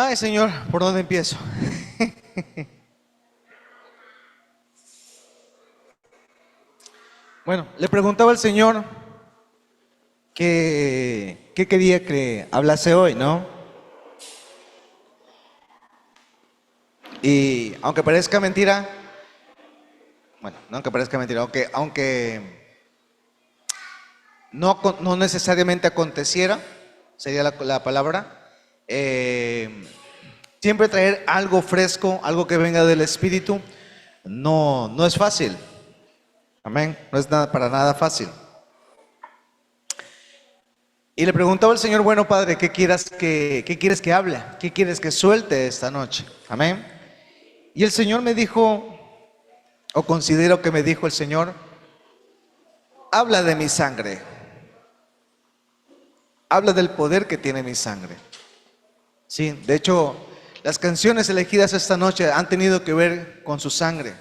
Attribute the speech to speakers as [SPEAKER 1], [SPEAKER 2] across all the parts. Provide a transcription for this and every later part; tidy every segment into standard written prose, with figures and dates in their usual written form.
[SPEAKER 1] Ay, Señor, ¿por dónde empiezo? Bueno, le preguntaba al Señor qué quería que hablase hoy, ¿no? Y aunque parezca mentira, bueno, no aunque parezca mentira, aunque no necesariamente aconteciera, sería la palabra, siempre traer algo fresco, algo que venga del Espíritu, no es fácil. Amén. No es nada, para nada fácil. Y le preguntaba al Señor, bueno, Padre, ¿qué quieres que hable? ¿Qué quieres que suelte esta noche? Amén. Y el Señor me dijo, o considero que me dijo el Señor, habla de mi sangre. Habla del poder que tiene mi sangre. Sí, de hecho, las canciones elegidas esta noche han tenido que ver con su sangre.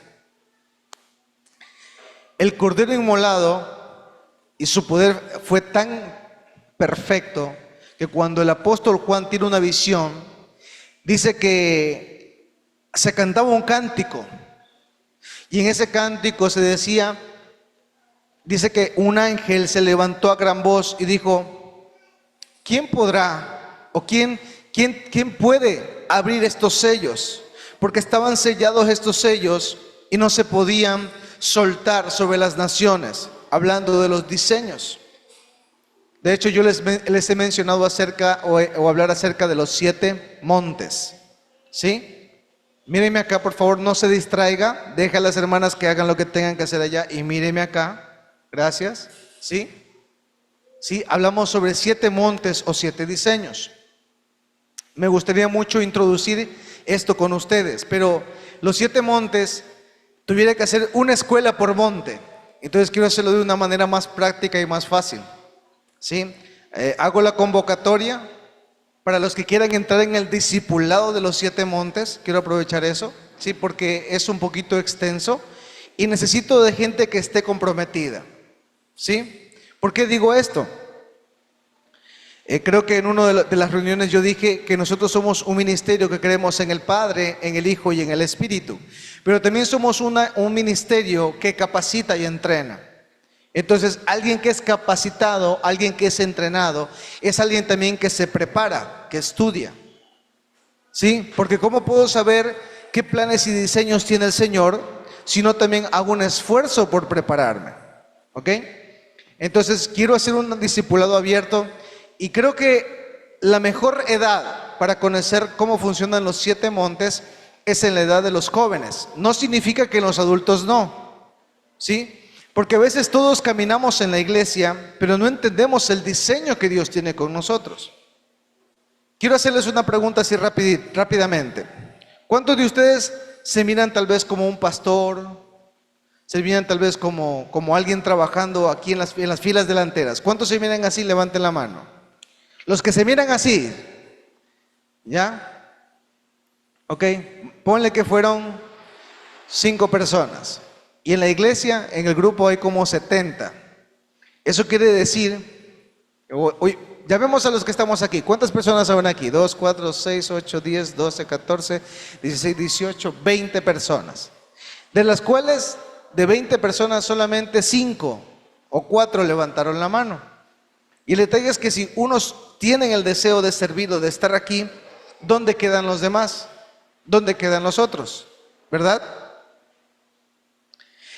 [SPEAKER 1] El cordero inmolado y su poder fue tan perfecto que cuando el apóstol Juan tiene una visión, dice que se cantaba un cántico y en ese cántico se decía, dice que un ángel se levantó a gran voz y dijo, ¿quién podrá o quién puede abrir estos sellos? Porque estaban sellados estos sellos y no se podían soltar sobre las naciones, hablando de los diseños. De hecho, yo les he mencionado acerca o hablar acerca de los 7 montes. ¿Sí? Mírenme acá, por favor, no se distraiga. Deja a las hermanas que hagan lo que tengan que hacer allá y mírenme acá. Gracias. ¿Sí? ¿Sí? Hablamos sobre 7 montes o 7 diseños. Me gustaría mucho introducir esto con ustedes, pero los 7 montes tuviera que hacer una escuela por monte. Entonces quiero hacerlo de una manera más práctica y más fácil. ¿Sí? Hago la convocatoria para los que quieran entrar en el discipulado de los 7 montes. Quiero aprovechar eso, ¿sí? Porque es un poquito extenso y necesito de gente que esté comprometida. ¿Sí? ¿Por qué digo esto? Creo que en una de las reuniones yo dije que nosotros somos un ministerio que creemos en el Padre, en el Hijo y en el Espíritu. Pero también somos un ministerio que capacita y entrena. Entonces, alguien que es capacitado, alguien que es entrenado, es alguien también que se prepara, que estudia. ¿Sí? Porque ¿cómo puedo saber qué planes y diseños tiene el Señor si no también hago un esfuerzo por prepararme? ¿Ok? Entonces, quiero hacer un discipulado abierto y creo que la mejor edad para conocer cómo funcionan los 7 montes es en la edad de los jóvenes. No significa que en los adultos no. ¿Sí? Porque a veces todos caminamos en la iglesia, pero no entendemos el diseño que Dios tiene con nosotros. Quiero hacerles una pregunta así rápidamente. ¿Cuántos de ustedes se miran tal vez como un pastor? ¿Se miran tal vez como alguien trabajando aquí en las filas delanteras? ¿Cuántos se miran así? Levanten la mano. Los que se miran así, ¿ya? Ok, ponle que fueron 5 personas. Y en la iglesia, en el grupo hay como 70. Eso quiere decir, ya vemos a los que estamos aquí. ¿Cuántas personas habrán aquí? 2, 4, 6, 8, 10, 12, 14, 16, 18, 20 personas. De las cuales, de 20 personas, solamente 5 o 4 levantaron la mano. Y el detalle es que si unos tienen el deseo de servir o de estar aquí, ¿dónde quedan los demás? ¿Dónde quedan los otros? ¿Verdad?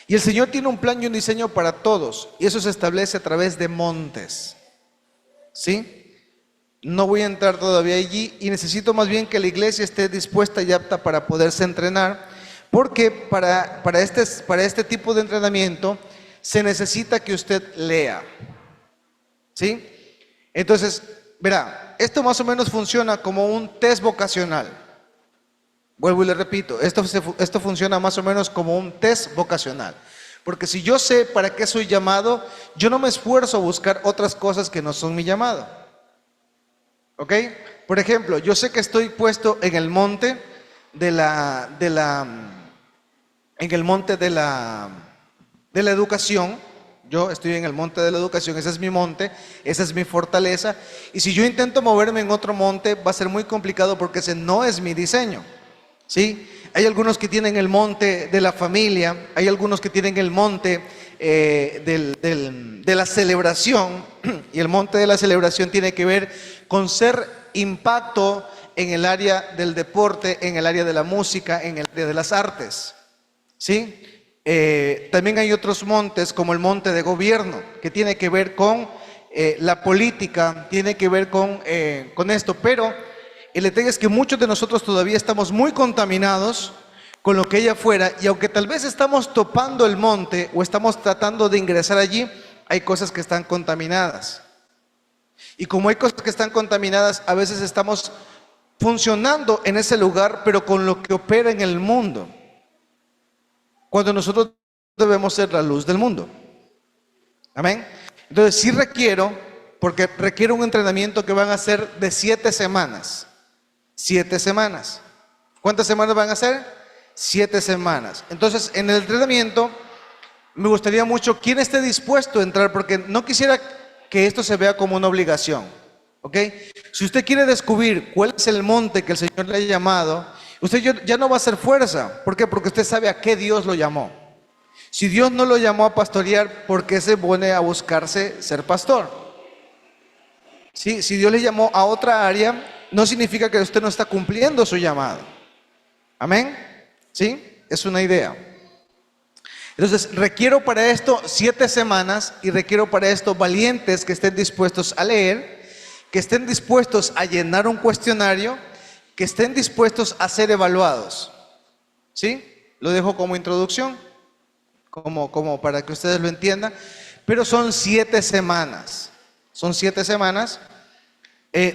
[SPEAKER 1] Y el Señor tiene un plan y un diseño para todos, y eso se establece a través de montes. ¿Sí? No voy a entrar todavía allí y necesito más bien que la iglesia esté dispuesta y apta para poderse entrenar, porque para este tipo de entrenamiento se necesita que usted lea. ¿Sí? Entonces, verá, esto más o menos funciona como un test vocacional. Vuelvo y le repito, esto funciona más o menos como un test vocacional. Porque si yo sé para qué soy llamado, yo no me esfuerzo a buscar otras cosas que no son mi llamado. ¿Ok? Por ejemplo, yo sé que estoy puesto en el monte de la educación, Yo estoy en el monte de la educación, ese es mi monte, esa es mi fortaleza. Y si yo intento moverme en otro monte, va a ser muy complicado porque ese no es mi diseño. ¿Sí? Hay algunos que tienen el monte de la familia, hay algunos que tienen el monte de la celebración, y el monte de la celebración tiene que ver con ser impacto en el área del deporte, en el área de la música, en el área de las artes. ¿Sí? También hay otros montes como el monte de gobierno, que tiene que ver con la política, tiene que ver con esto, pero el detalle es que muchos de nosotros todavía estamos muy contaminados con lo que hay afuera, y aunque tal vez estamos topando el monte o estamos tratando de ingresar allí, hay cosas que están contaminadas. Y como hay cosas que están contaminadas, a veces estamos funcionando en ese lugar, pero con lo que opera en el mundo, cuando nosotros debemos ser la luz del mundo. Amén. Entonces sí requiero, porque requiere un entrenamiento que van a ser de 7 semanas. 7 semanas. ¿Cuántas semanas van a ser? 7 semanas. Entonces, en el entrenamiento, me gustaría mucho quien esté dispuesto a entrar, porque no quisiera que esto se vea como una obligación. ¿Ok? Si usted quiere descubrir cuál es el monte que el Señor le ha llamado, usted ya no va a hacer fuerza. ¿Por qué? Porque usted sabe a qué Dios lo llamó. Si Dios no lo llamó a pastorear, ¿por qué se pone a buscarse ser pastor? ¿Sí? Si Dios le llamó a otra área, no significa que usted no está cumpliendo su llamado. Amén. ¿Sí? Es una idea. Entonces, requiero para esto 7 semanas y requiero para esto valientes que estén dispuestos a leer, que estén dispuestos a llenar un cuestionario, que estén dispuestos a ser evaluados. ¿Sí? Lo dejo como introducción, como para que ustedes lo entiendan. Pero son 7 semanas. Son 7 semanas.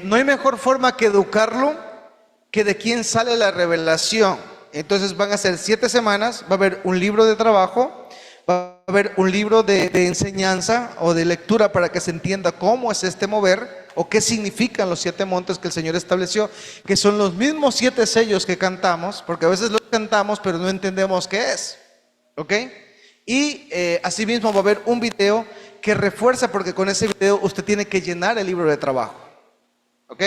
[SPEAKER 1] No hay mejor forma que educarlo que de quién sale la revelación. Entonces van a ser 7 semanas, va a haber un libro de trabajo, va a haber un libro de enseñanza o de lectura para que se entienda cómo es este mover o qué significan los 7 montes que el Señor estableció, que son los mismos 7 sellos que cantamos, porque a veces los cantamos pero no entendemos qué es. ¿Ok? Y asimismo va a haber un video que refuerza, porque con ese video usted tiene que llenar el libro de trabajo. ¿Ok?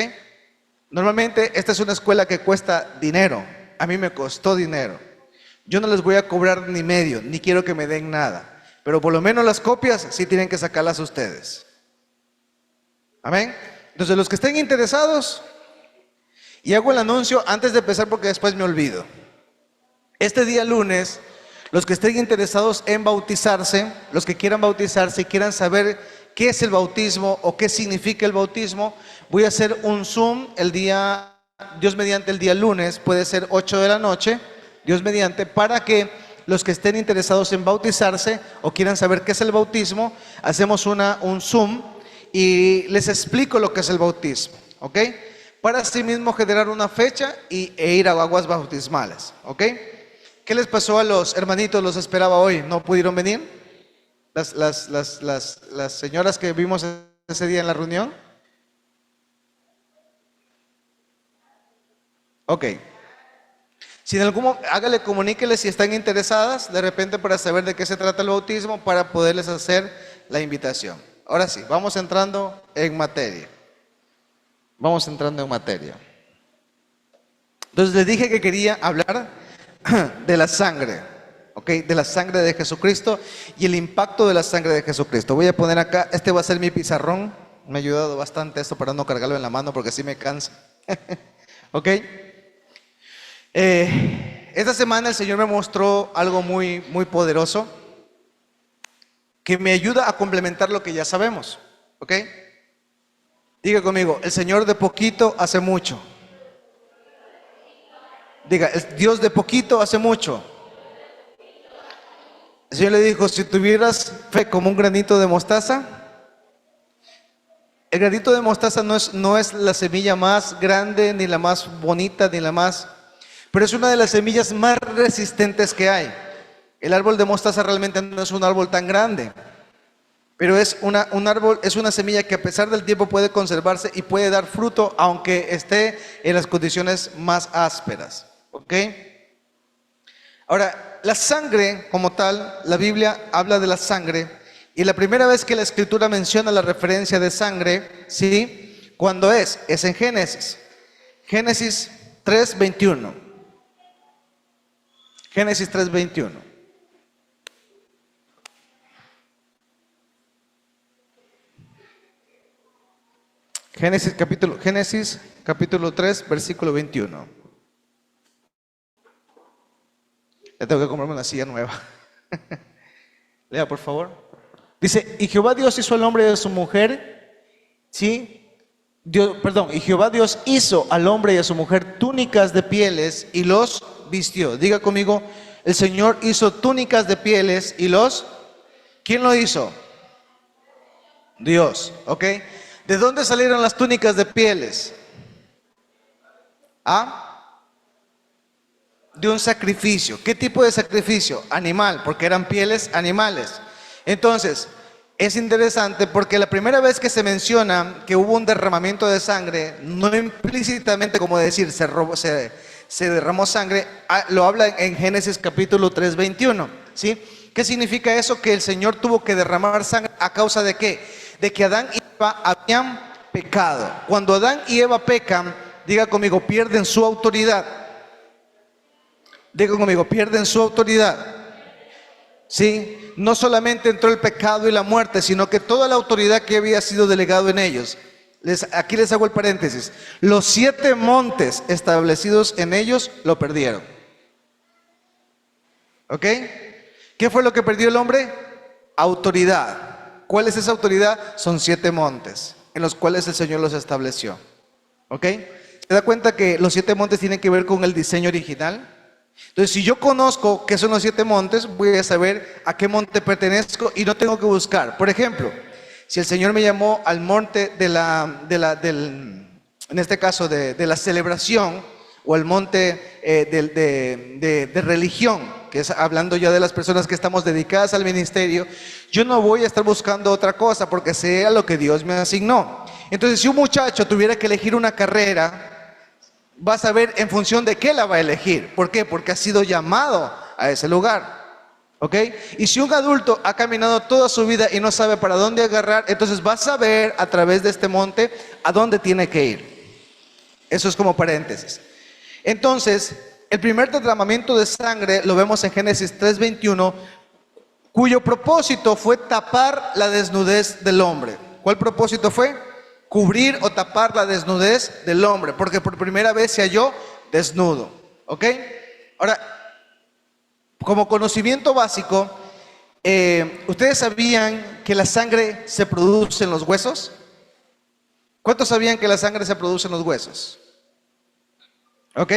[SPEAKER 1] Normalmente esta es una escuela que cuesta dinero. A mí me costó dinero. Yo no les voy a cobrar ni medio, ni quiero que me den nada. Pero por lo menos las copias sí tienen que sacarlas ustedes. Amén. Entonces los que estén interesados, y hago el anuncio antes de empezar porque después me olvido. Este día lunes, los que estén interesados en bautizarse, los que quieran bautizarse y quieran saber qué es el bautismo o qué significa el bautismo, voy a hacer un Zoom el día, Dios mediante, el día lunes, puede ser 8 de la noche, Dios mediante, para que los que estén interesados en bautizarse o quieran saber qué es el bautismo, hacemos un Zoom y les explico lo que es el bautismo, ¿ok? Para así mismo generar una fecha e ir a aguas bautismales, ¿ok? ¿Qué les pasó a los hermanitos? ¿Los esperaba hoy? ¿No pudieron venir? Las señoras que vimos ese día en la reunión. Ok. Si en algún momento, hágale, comuníqueles si están interesadas, de repente, para saber de qué se trata el bautismo, para poderles hacer la invitación. Ahora sí, vamos entrando en materia. Vamos entrando en materia. Entonces les dije que quería hablar de la sangre, ¿ok? De la sangre de Jesucristo y el impacto de la sangre de Jesucristo. Voy a poner acá, este va a ser mi pizarrón. Me ha ayudado bastante esto para no cargarlo en la mano porque así me cansa. ¿Ok? Esta semana el Señor me mostró algo muy, muy poderoso que me ayuda a complementar lo que ya sabemos. ¿Ok? Diga conmigo, el Señor de poquito hace mucho. Diga, el Dios de poquito hace mucho. El Señor le dijo, si tuvieras fe como un granito de mostaza. El granito de mostaza no es la semilla más grande, ni la más bonita, ni la más... Pero es una de las semillas más resistentes que hay. El árbol de mostaza realmente no es un árbol tan grande, pero es un árbol, es una semilla que a pesar del tiempo puede conservarse y puede dar fruto aunque esté en las condiciones más ásperas. ¿Ok? Ahora, la sangre como tal, la Biblia habla de la sangre Y la primera vez que la Escritura menciona la referencia de sangre, ¿sí? ¿Cuándo es? Es en Génesis. Génesis 3:21. Génesis 3:21. Génesis capítulo 3, versículo 21. Ya tengo que comprarme una silla nueva. Lea, por favor. Dice, y Jehová Dios hizo al hombre y a su mujer, ¿sí? Y Jehová Dios hizo al hombre y a su mujer túnicas de pieles y los vistió. Diga conmigo, el Señor hizo túnicas de pieles y los... ¿Quién lo hizo? Dios, ¿ok? ¿De dónde salieron las túnicas de pieles? ¿Ah? De un sacrificio. ¿Qué tipo de sacrificio? Animal, porque eran pieles animales. Entonces, es interesante porque la primera vez que se menciona que hubo un derramamiento de sangre, no implícitamente como decir se derramó sangre, lo habla en Génesis capítulo 3:21, ¿sí? ¿Qué significa eso? Que el Señor tuvo que derramar sangre a causa de ¿qué? De que Adán y Eva habían pecado. Cuando Adán y Eva pecan, diga conmigo, pierden su autoridad. Diga conmigo, pierden su autoridad. ¿Sí? No solamente entró el pecado y la muerte, sino que toda la autoridad que había sido delegado en ellos. Aquí les hago el paréntesis. Los 7 montes establecidos en ellos lo perdieron. ¿Ok? ¿Qué fue lo que perdió el hombre? Autoridad. ¿Cuál es esa autoridad? Son 7 montes en los cuales el Señor los estableció. ¿Ok? ¿Se da cuenta que los 7 montes tienen que ver con el diseño original? Entonces, si yo conozco qué son los 7 montes, voy a saber a qué monte pertenezco y no tengo que buscar. Por ejemplo, si el Señor me llamó al monte en este caso de la celebración, o al monte de religión, que es hablando ya de las personas que estamos dedicadas al ministerio, yo no voy a estar buscando otra cosa porque sea lo que Dios me asignó. Entonces, si un muchacho tuviera que elegir una carrera, va a saber en función de qué la va a elegir. ¿Por qué? Porque ha sido llamado a ese lugar. ¿Ok? Y si un adulto ha caminado toda su vida y no sabe para dónde agarrar, entonces va a saber a través de este monte a dónde tiene que ir. Eso es como paréntesis. Entonces, el primer derramamiento de sangre lo vemos en Génesis 3:21, cuyo propósito fue tapar la desnudez del hombre. ¿Cuál propósito fue? Cubrir o tapar la desnudez del hombre, porque por primera vez se halló desnudo. ¿Ok? Ahora, como conocimiento básico, ¿ustedes sabían que la sangre se produce en los huesos? ¿Cuántos sabían que la sangre se produce en los huesos? ¿Ok?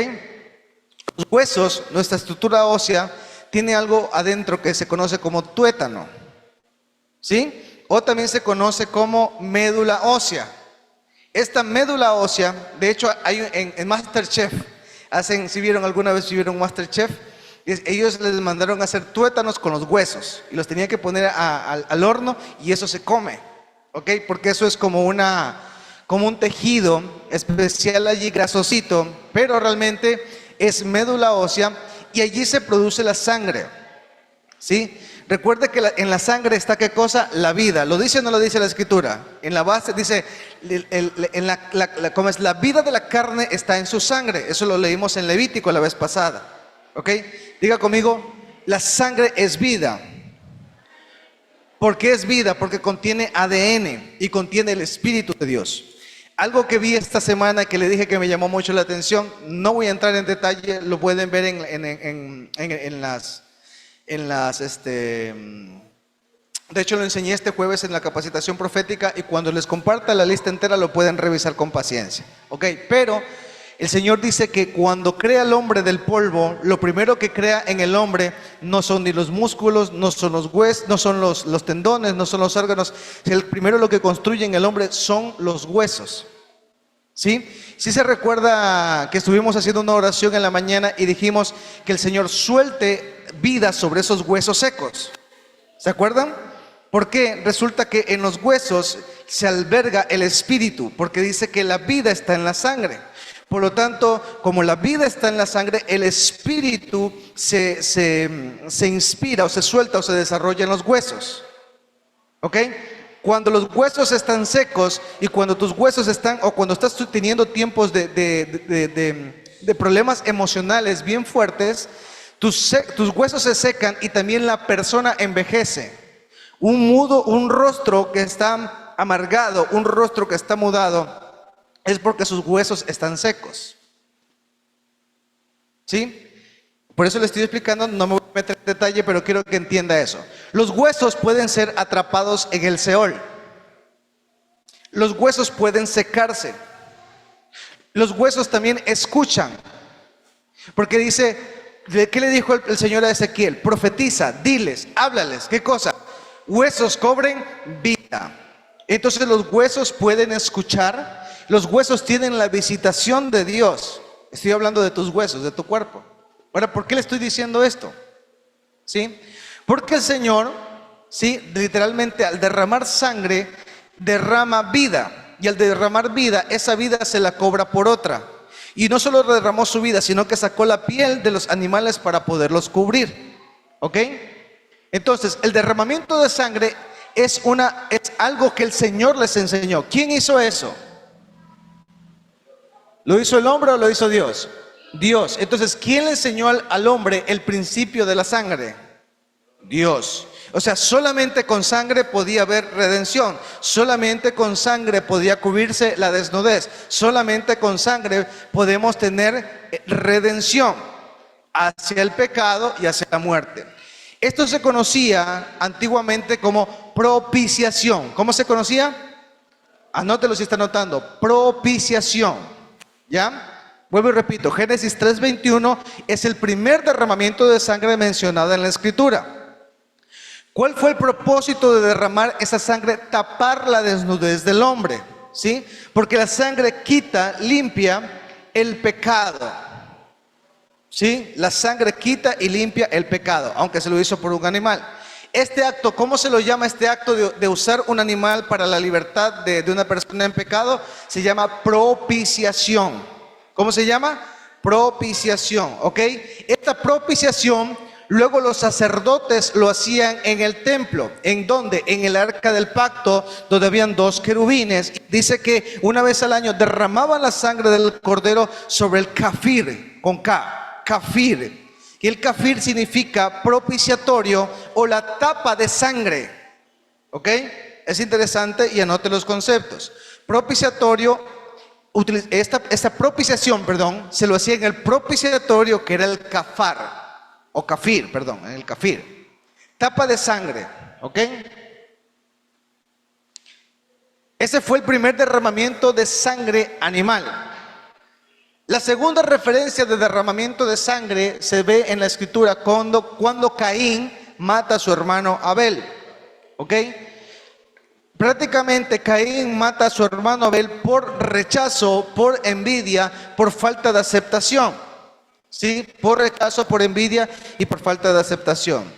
[SPEAKER 1] Los huesos, nuestra estructura ósea, tiene algo adentro que se conoce como tuétano, ¿sí? O también se conoce como médula ósea. Esta médula ósea, de hecho, hay en MasterChef, si vieron alguna vez, si vieron MasterChef, ellos les mandaron a hacer tuétanos con los huesos y los tenían que poner al horno y eso se come, ¿ok? Porque eso es como un tejido especial allí, grasosito, pero realmente es médula ósea y allí se produce la sangre, ¿sí? Recuerde que en la sangre está ¿qué cosa? La vida. ¿Lo dice o no lo dice la Escritura? En la base dice, ¿cómo es? La vida de la carne está en su sangre. Eso lo leímos en Levítico la vez pasada, ¿ok? Diga conmigo, la sangre es vida. ¿Por qué es vida? Porque contiene ADN y contiene el Espíritu de Dios. Algo que vi esta semana que le dije que me llamó mucho la atención, no voy a entrar en detalle, lo pueden ver de hecho lo enseñé este jueves en la capacitación profética y cuando les comparta la lista entera lo pueden revisar con paciencia, ¿ok? Pero el Señor dice que cuando crea al hombre del polvo, lo primero que crea en el hombre no son ni los músculos, no son los huesos, no son los tendones, no son los órganos. El primero lo que construye en el hombre son los huesos. ¿Sí? Sí se recuerda que estuvimos haciendo una oración en la mañana y dijimos que el Señor suelte vida sobre esos huesos secos. ¿Se acuerdan? Porque resulta que en los huesos se alberga el espíritu, porque dice que la vida está en la sangre. Por lo tanto, como la vida está en la sangre, el espíritu se inspira o se suelta o se desarrolla en los huesos. ¿Ok? Cuando los huesos están secos y cuando tus huesos están, o cuando estás teniendo tiempos de problemas emocionales bien fuertes, tus huesos se secan y también la persona envejece. Un rostro que está amargado, un rostro que está mudado, es porque sus huesos están secos. ¿Sí? Por eso le estoy explicando, no me voy a meter en detalle, pero quiero que entienda eso. Los huesos pueden ser atrapados en el Seol. Los huesos pueden secarse. Los huesos también escuchan. Porque dice, ¿qué le dijo el Señor a Ezequiel? Profetiza, diles, háblales. ¿Qué cosa? Huesos cobren vida. Entonces los huesos pueden escuchar. Los huesos tienen la visitación de Dios. Estoy hablando de tus huesos, de tu cuerpo. Ahora, ¿por qué le estoy diciendo esto? ¿Sí? Porque el Señor, ¿sí?, literalmente al derramar sangre, derrama vida. Y al derramar vida, esa vida se la cobra por otra. Y no solo derramó su vida, sino que sacó la piel de los animales para poderlos cubrir. ¿Ok? Entonces, el derramamiento de sangre es algo que el Señor les enseñó. ¿Quién hizo eso? ¿Lo hizo el hombre o lo hizo Dios? Dios. Entonces, ¿quién le enseñó al hombre el principio de la sangre? Dios. O sea, solamente con sangre podía haber redención. Solamente con sangre podía cubrirse la desnudez. Solamente con sangre podemos tener redención hacia el pecado y hacia la muerte. Esto se conocía antiguamente como propiciación. ¿Cómo se conocía? Anótelo si está anotando. Propiciación. ¿Ya? Vuelvo y repito, Génesis 3:21 es el primer derramamiento de sangre mencionado en la Escritura. ¿Cuál fue el propósito de derramar esa sangre? Tapar la desnudez del hombre, ¿sí? Porque la sangre quita, limpia el pecado, ¿sí? La sangre quita y limpia el pecado, aunque se lo hizo por un animal. Este acto, ¿cómo se lo llama este acto de usar un animal para la libertad de una persona en pecado? Se llama propiciación. ¿Cómo se llama? Propiciación, ¿ok? Esta propiciación, luego los sacerdotes lo hacían en el templo. ¿En dónde? En el arca del pacto, donde habían 2 querubines. Dice que una vez al año derramaban la sangre del cordero sobre el kafir, con K, kafir. Y el kafir significa propiciatorio o la tapa de sangre. ¿Ok? Es interesante y anote los conceptos. Propiciatorio, esta propiciación, se lo hacía en el propiciatorio que era el kafar, o kafir, en el kafir. Tapa de sangre. ¿Ok? Ese fue el primer derramamiento de sangre animal. La segunda referencia de derramamiento de sangre se ve en la Escritura cuando Caín mata a su hermano Abel. ¿Ok? Prácticamente Caín mata a su hermano Abel por rechazo, por envidia, por falta de aceptación. ¿Sí? Por rechazo, por envidia y por falta de aceptación.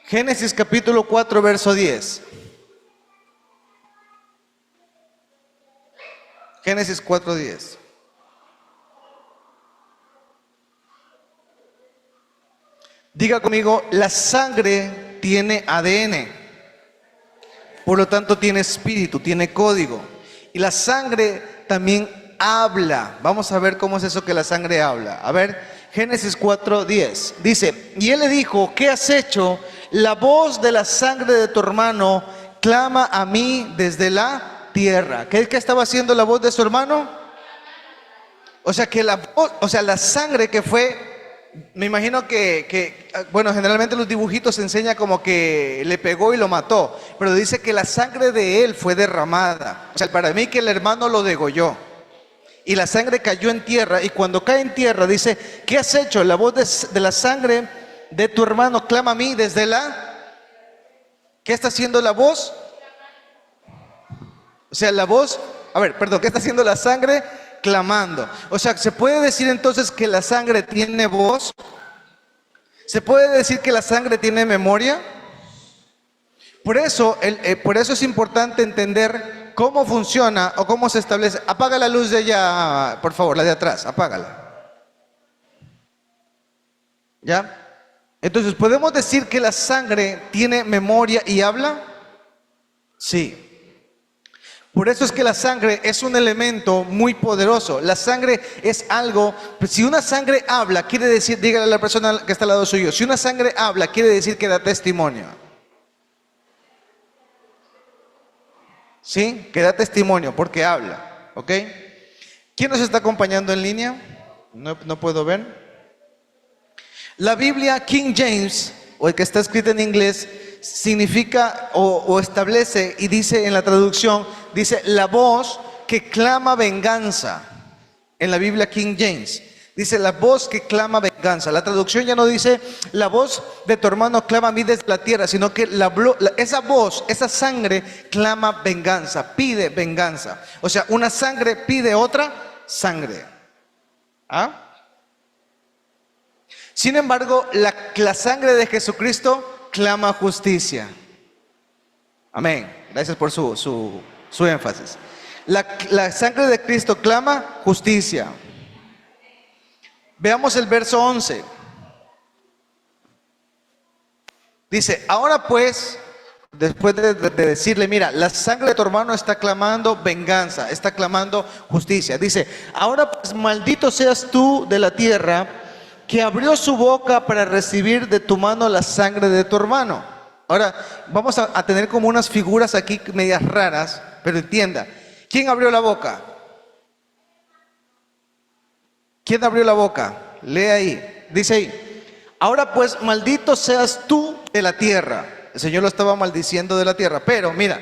[SPEAKER 1] Génesis capítulo 4, verso 10. Génesis 4:10. Diga conmigo, la sangre tiene ADN, por lo tanto tiene espíritu, tiene código. Y la sangre también habla. Vamos a ver cómo es eso que la sangre habla. A ver, Génesis 4:10. Dice, y él le dijo, ¿qué has hecho? La voz de la sangre de tu hermano clama a mí desde la tierra. ¿Qué estaba haciendo la voz de su hermano? O sea que la sangre que fue, me imagino bueno, generalmente los dibujitos se enseña como que le pegó y lo mató, pero dice que la sangre de él fue derramada. O sea, para mí que el hermano lo degolló. Y la sangre cayó en tierra, y cuando cae en tierra dice, ¿qué has hecho? La voz de la sangre de tu hermano clama a mí desde la... ¿Qué está haciendo la voz? O sea, la voz, ¿qué está haciendo la sangre? Clamando. O sea, ¿se puede decir entonces que la sangre tiene voz? ¿Se puede decir que la sangre tiene memoria? Por eso es importante entender cómo funciona o cómo se establece. Apaga la luz de allá, por favor, la de atrás, apágala. ¿Ya? Entonces, ¿podemos decir que la sangre tiene memoria y habla? Sí. Por eso es que la sangre es un elemento muy poderoso. La sangre es algo, si una sangre habla, quiere decir, dígale a la persona que está al lado suyo, si una sangre habla, quiere decir que da testimonio. ¿Sí? Que da testimonio porque habla, ¿ok? ¿Quién nos está acompañando en línea? No puedo ver. La Biblia King James, o el que está escrita en inglés, significa o establece y dice en la traducción, dice la voz que clama venganza. En la Biblia King James dice la voz que clama venganza. La traducción ya no dice la voz de tu hermano clama a mí desde la tierra, sino que esa voz, esa sangre clama venganza, pide venganza. O sea, una sangre pide otra sangre. ¿Ah? Sin embargo, la sangre de Jesucristo clama justicia. Amén. Gracias por su énfasis. La sangre de Cristo clama justicia. Veamos el verso 11. Dice, ahora pues, después de decirle, mira, la sangre de tu hermano está clamando venganza, está clamando justicia. Dice, ahora pues maldito seas tú de la tierra, que abrió su boca para recibir de tu mano la sangre de tu hermano. Ahora, vamos a tener como unas figuras aquí medias raras, pero entienda. ¿Quién abrió la boca? ¿Quién abrió la boca? Lee ahí. Dice ahí, ahora pues maldito seas tú de la tierra. El Señor lo estaba maldiciendo de la tierra, pero mira,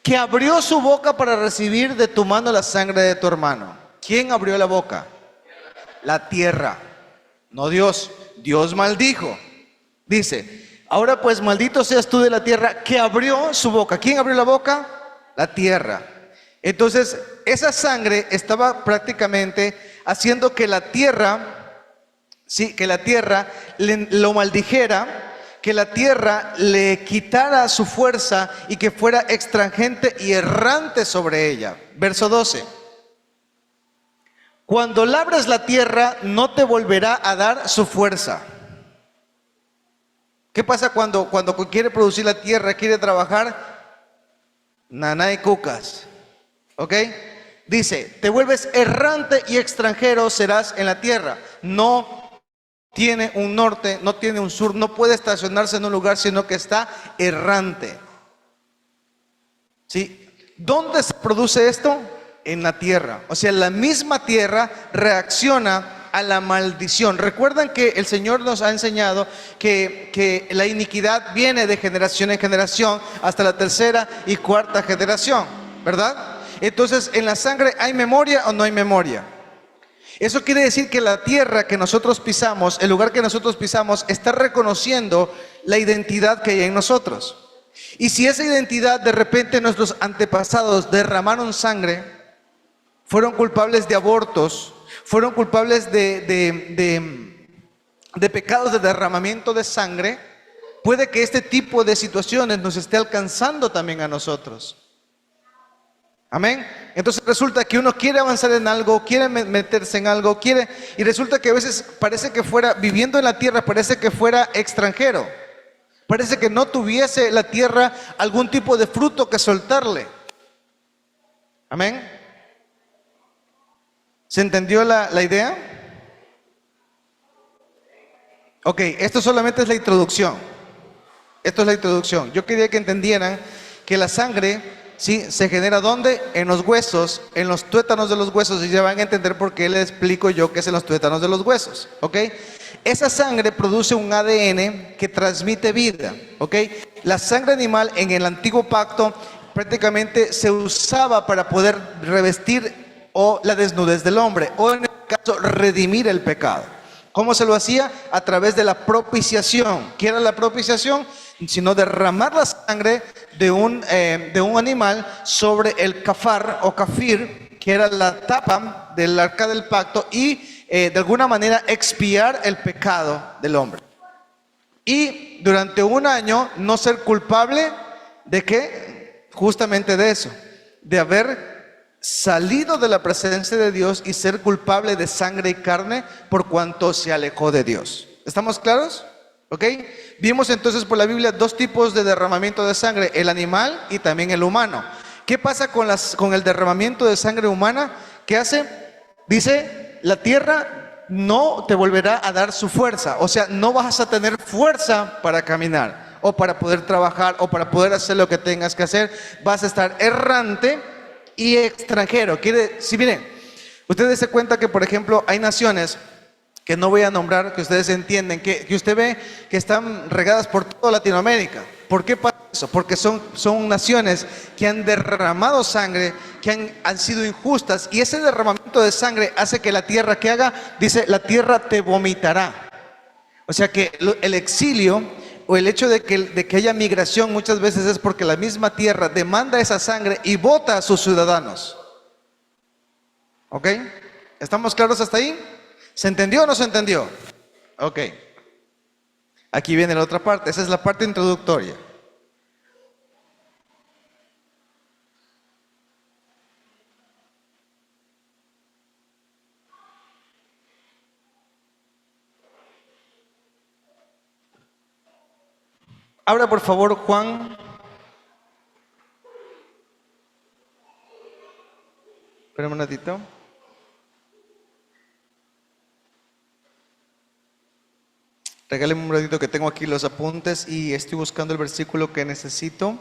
[SPEAKER 1] que abrió su boca para recibir de tu mano la sangre de tu hermano. ¿Quién abrió la boca? La tierra. No Dios, Dios maldijo. Dice, ahora pues maldito seas tú de la tierra que abrió su boca. ¿Quién abrió la boca? La tierra. Entonces, esa sangre estaba prácticamente haciendo que la tierra, sí, que la tierra lo maldijera, que la tierra le quitara su fuerza y que fuera extranjente y errante sobre ella. Verso 12. Cuando labres la tierra, no te volverá a dar su fuerza. ¿Qué pasa cuando quiere producir la tierra, quiere trabajar? Naná y cucas. ¿Ok? Dice, te vuelves errante y extranjero serás en la tierra. No tiene un norte, no tiene un sur, no puede estacionarse en un lugar, sino que está errante. ¿Sí? ¿Dónde se produce esto? En la tierra. O sea, la misma tierra reacciona a la maldición. Recuerdan que el Señor nos ha enseñado que la iniquidad viene de generación en generación hasta la tercera y cuarta generación, ¿verdad? Entonces, ¿en la sangre hay memoria o no hay memoria? Eso quiere decir que la tierra que nosotros pisamos, el lugar que nosotros pisamos, está reconociendo la identidad que hay en nosotros. Y si esa identidad de repente nuestros antepasados derramaron sangre, fueron culpables de abortos, fueron culpables de pecados de derramamiento de sangre, puede que este tipo de situaciones nos esté alcanzando también a nosotros. Amén. Entonces resulta que uno quiere avanzar en algo, quiere meterse en algo, y resulta que a veces parece que fuera, viviendo en la tierra, parece que fuera extranjero. Parece que no tuviese la tierra algún tipo de fruto que soltarle. Amén. ¿Se entendió la idea? Ok, esto solamente es la introducción. Esto es la introducción. Yo quería que entendieran que la sangre, ¿sí?, se genera ¿dónde? En los huesos, en los tuétanos de los huesos. Y ya van a entender por qué les explico yo qué es en los tuétanos de los huesos. Ok, esa sangre produce un ADN que transmite vida. Ok, la sangre animal en el antiguo pacto prácticamente se usaba para poder revestir o la desnudez del hombre, o en el caso redimir el pecado. ¿Cómo se lo hacía? A través de la propiciación. ¿Qué era la propiciación? Sino derramar la sangre de un animal sobre el kafar o kafir, que era la tapa del arca del pacto, y de alguna manera expiar el pecado del hombre. Y durante un año no ser culpable de qué, justamente de eso, de haber salido de la presencia de Dios y ser culpable de sangre y carne por cuanto se alejó de Dios. ¿Estamos claros? ¿Ok? Vimos entonces por la Biblia dos tipos de derramamiento de sangre, el animal y también el humano. ¿Qué pasa con el derramamiento de sangre humana? ¿Qué hace? Dice, la tierra no te volverá a dar su fuerza. O sea, no vas a tener fuerza para caminar o para poder trabajar o para poder hacer lo que tengas que hacer. Vas a estar errante y extranjero. Si miren, ustedes se cuenta que, por ejemplo, hay naciones que no voy a nombrar, que ustedes entienden, que usted ve que están regadas por toda Latinoamérica. ¿Por qué pasa eso? Porque son naciones que han derramado sangre, que han sido injustas, y ese derramamiento de sangre hace que la tierra que haga, dice, la tierra te vomitará. O sea que el exilio o el hecho de que haya migración muchas veces es porque la misma tierra demanda esa sangre y vota a sus ciudadanos. ¿Ok? ¿Estamos claros hasta ahí? ¿Se entendió o no se entendió? Ok. Aquí viene la otra parte. Esa es la parte introductoria. Abra por favor Juan. Espérame un ratito. Regáleme un ratito que tengo aquí los apuntes y estoy buscando el versículo que necesito.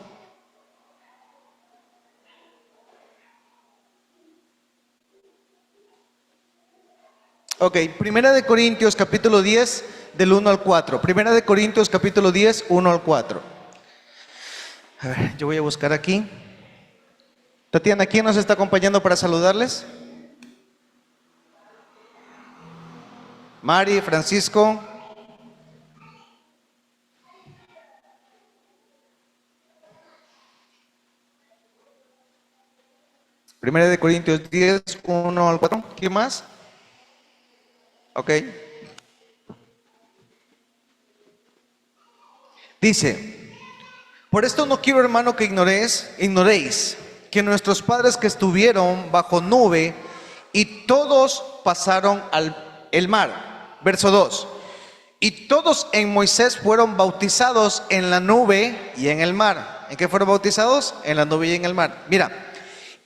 [SPEAKER 1] Ok, Primera de Corintios capítulo 10 del 1 al 4. Primera de Corintios capítulo 10, 1 al 4. A ver, yo voy a buscar aquí. Tatiana, ¿quién nos está acompañando para saludarles? Mari, Francisco. Primera de Corintios 10, 1 al 4. ¿Quién más? Ok. Dice, por esto no quiero, hermano, que ignoréis que nuestros padres que estuvieron bajo nube y todos pasaron el mar. Verso 2. Y todos en Moisés fueron bautizados en la nube y en el mar. ¿En qué fueron bautizados? En la nube y en el mar. Mira.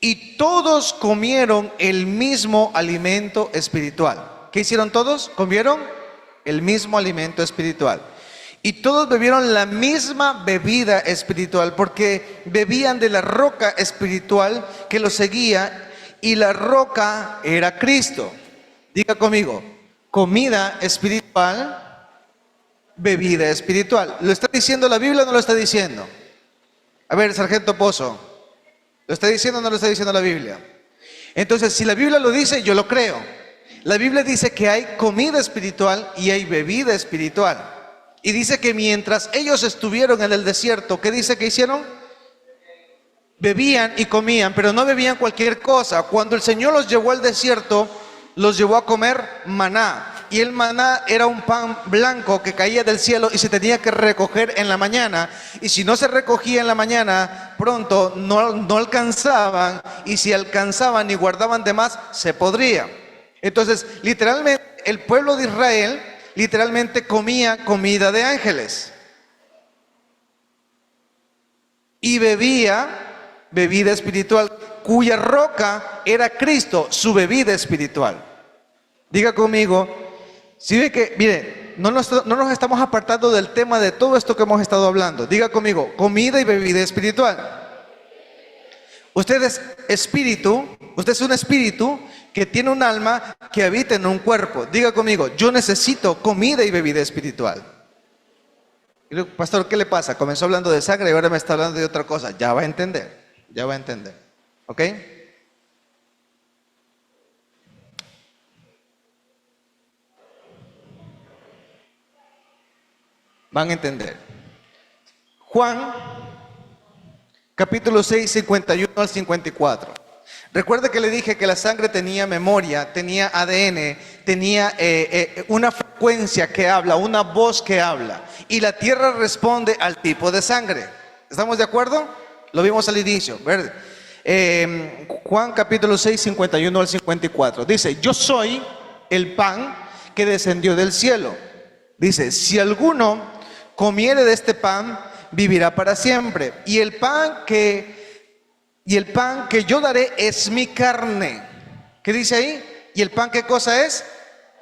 [SPEAKER 1] Y todos comieron el mismo alimento espiritual. ¿Qué hicieron todos? Comieron el mismo alimento espiritual. Y todos bebieron la misma bebida espiritual, porque bebían de la roca espiritual que los seguía, y la roca era Cristo. Diga conmigo, comida espiritual, bebida espiritual. ¿Lo está diciendo la Biblia o no lo está diciendo? A ver, sargento Pozo, ¿lo está diciendo o no lo está diciendo la Biblia? Entonces, si la Biblia lo dice, yo lo creo. La Biblia dice que hay comida espiritual y hay bebida espiritual. Y dice que mientras ellos estuvieron en el desierto, ¿qué dice que hicieron? Bebían y comían, pero no bebían cualquier cosa. Cuando el Señor los llevó al desierto, los llevó a comer maná. Y el maná era un pan blanco que caía del cielo y se tenía que recoger en la mañana. Y si no se recogía en la mañana, pronto no alcanzaban. Y si alcanzaban y guardaban de más, se podría. Entonces, literalmente, el pueblo de Israel literalmente comía comida de ángeles. Y bebía bebida espiritual, cuya roca era Cristo, su bebida espiritual. Diga conmigo, si ve que, mire, no nos estamos apartando del tema de todo esto que hemos estado hablando. Diga conmigo, comida y bebida espiritual. Usted es espíritu, usted es un espíritu que tiene un alma que habita en un cuerpo. Diga conmigo, yo necesito comida y bebida espiritual. Y digo, pastor, ¿qué le pasa? Comenzó hablando de sangre y ahora me está hablando de otra cosa. Ya va a entender, ya va a entender. ¿Ok? Van a entender. Juan, capítulo 6, 51 al 54. Recuerde que le dije que la sangre tenía memoria, tenía ADN, tenía una frecuencia que habla, una voz que habla. Y la tierra responde al tipo de sangre. ¿Estamos de acuerdo? Lo vimos al inicio, ¿verdad? Juan capítulo 6, 51 al 54. Dice, yo soy el pan que descendió del cielo. Dice, si alguno comiere de este pan, vivirá para siempre. Y el pan que yo daré es mi carne. ¿Qué dice ahí? ¿Y el pan qué cosa es?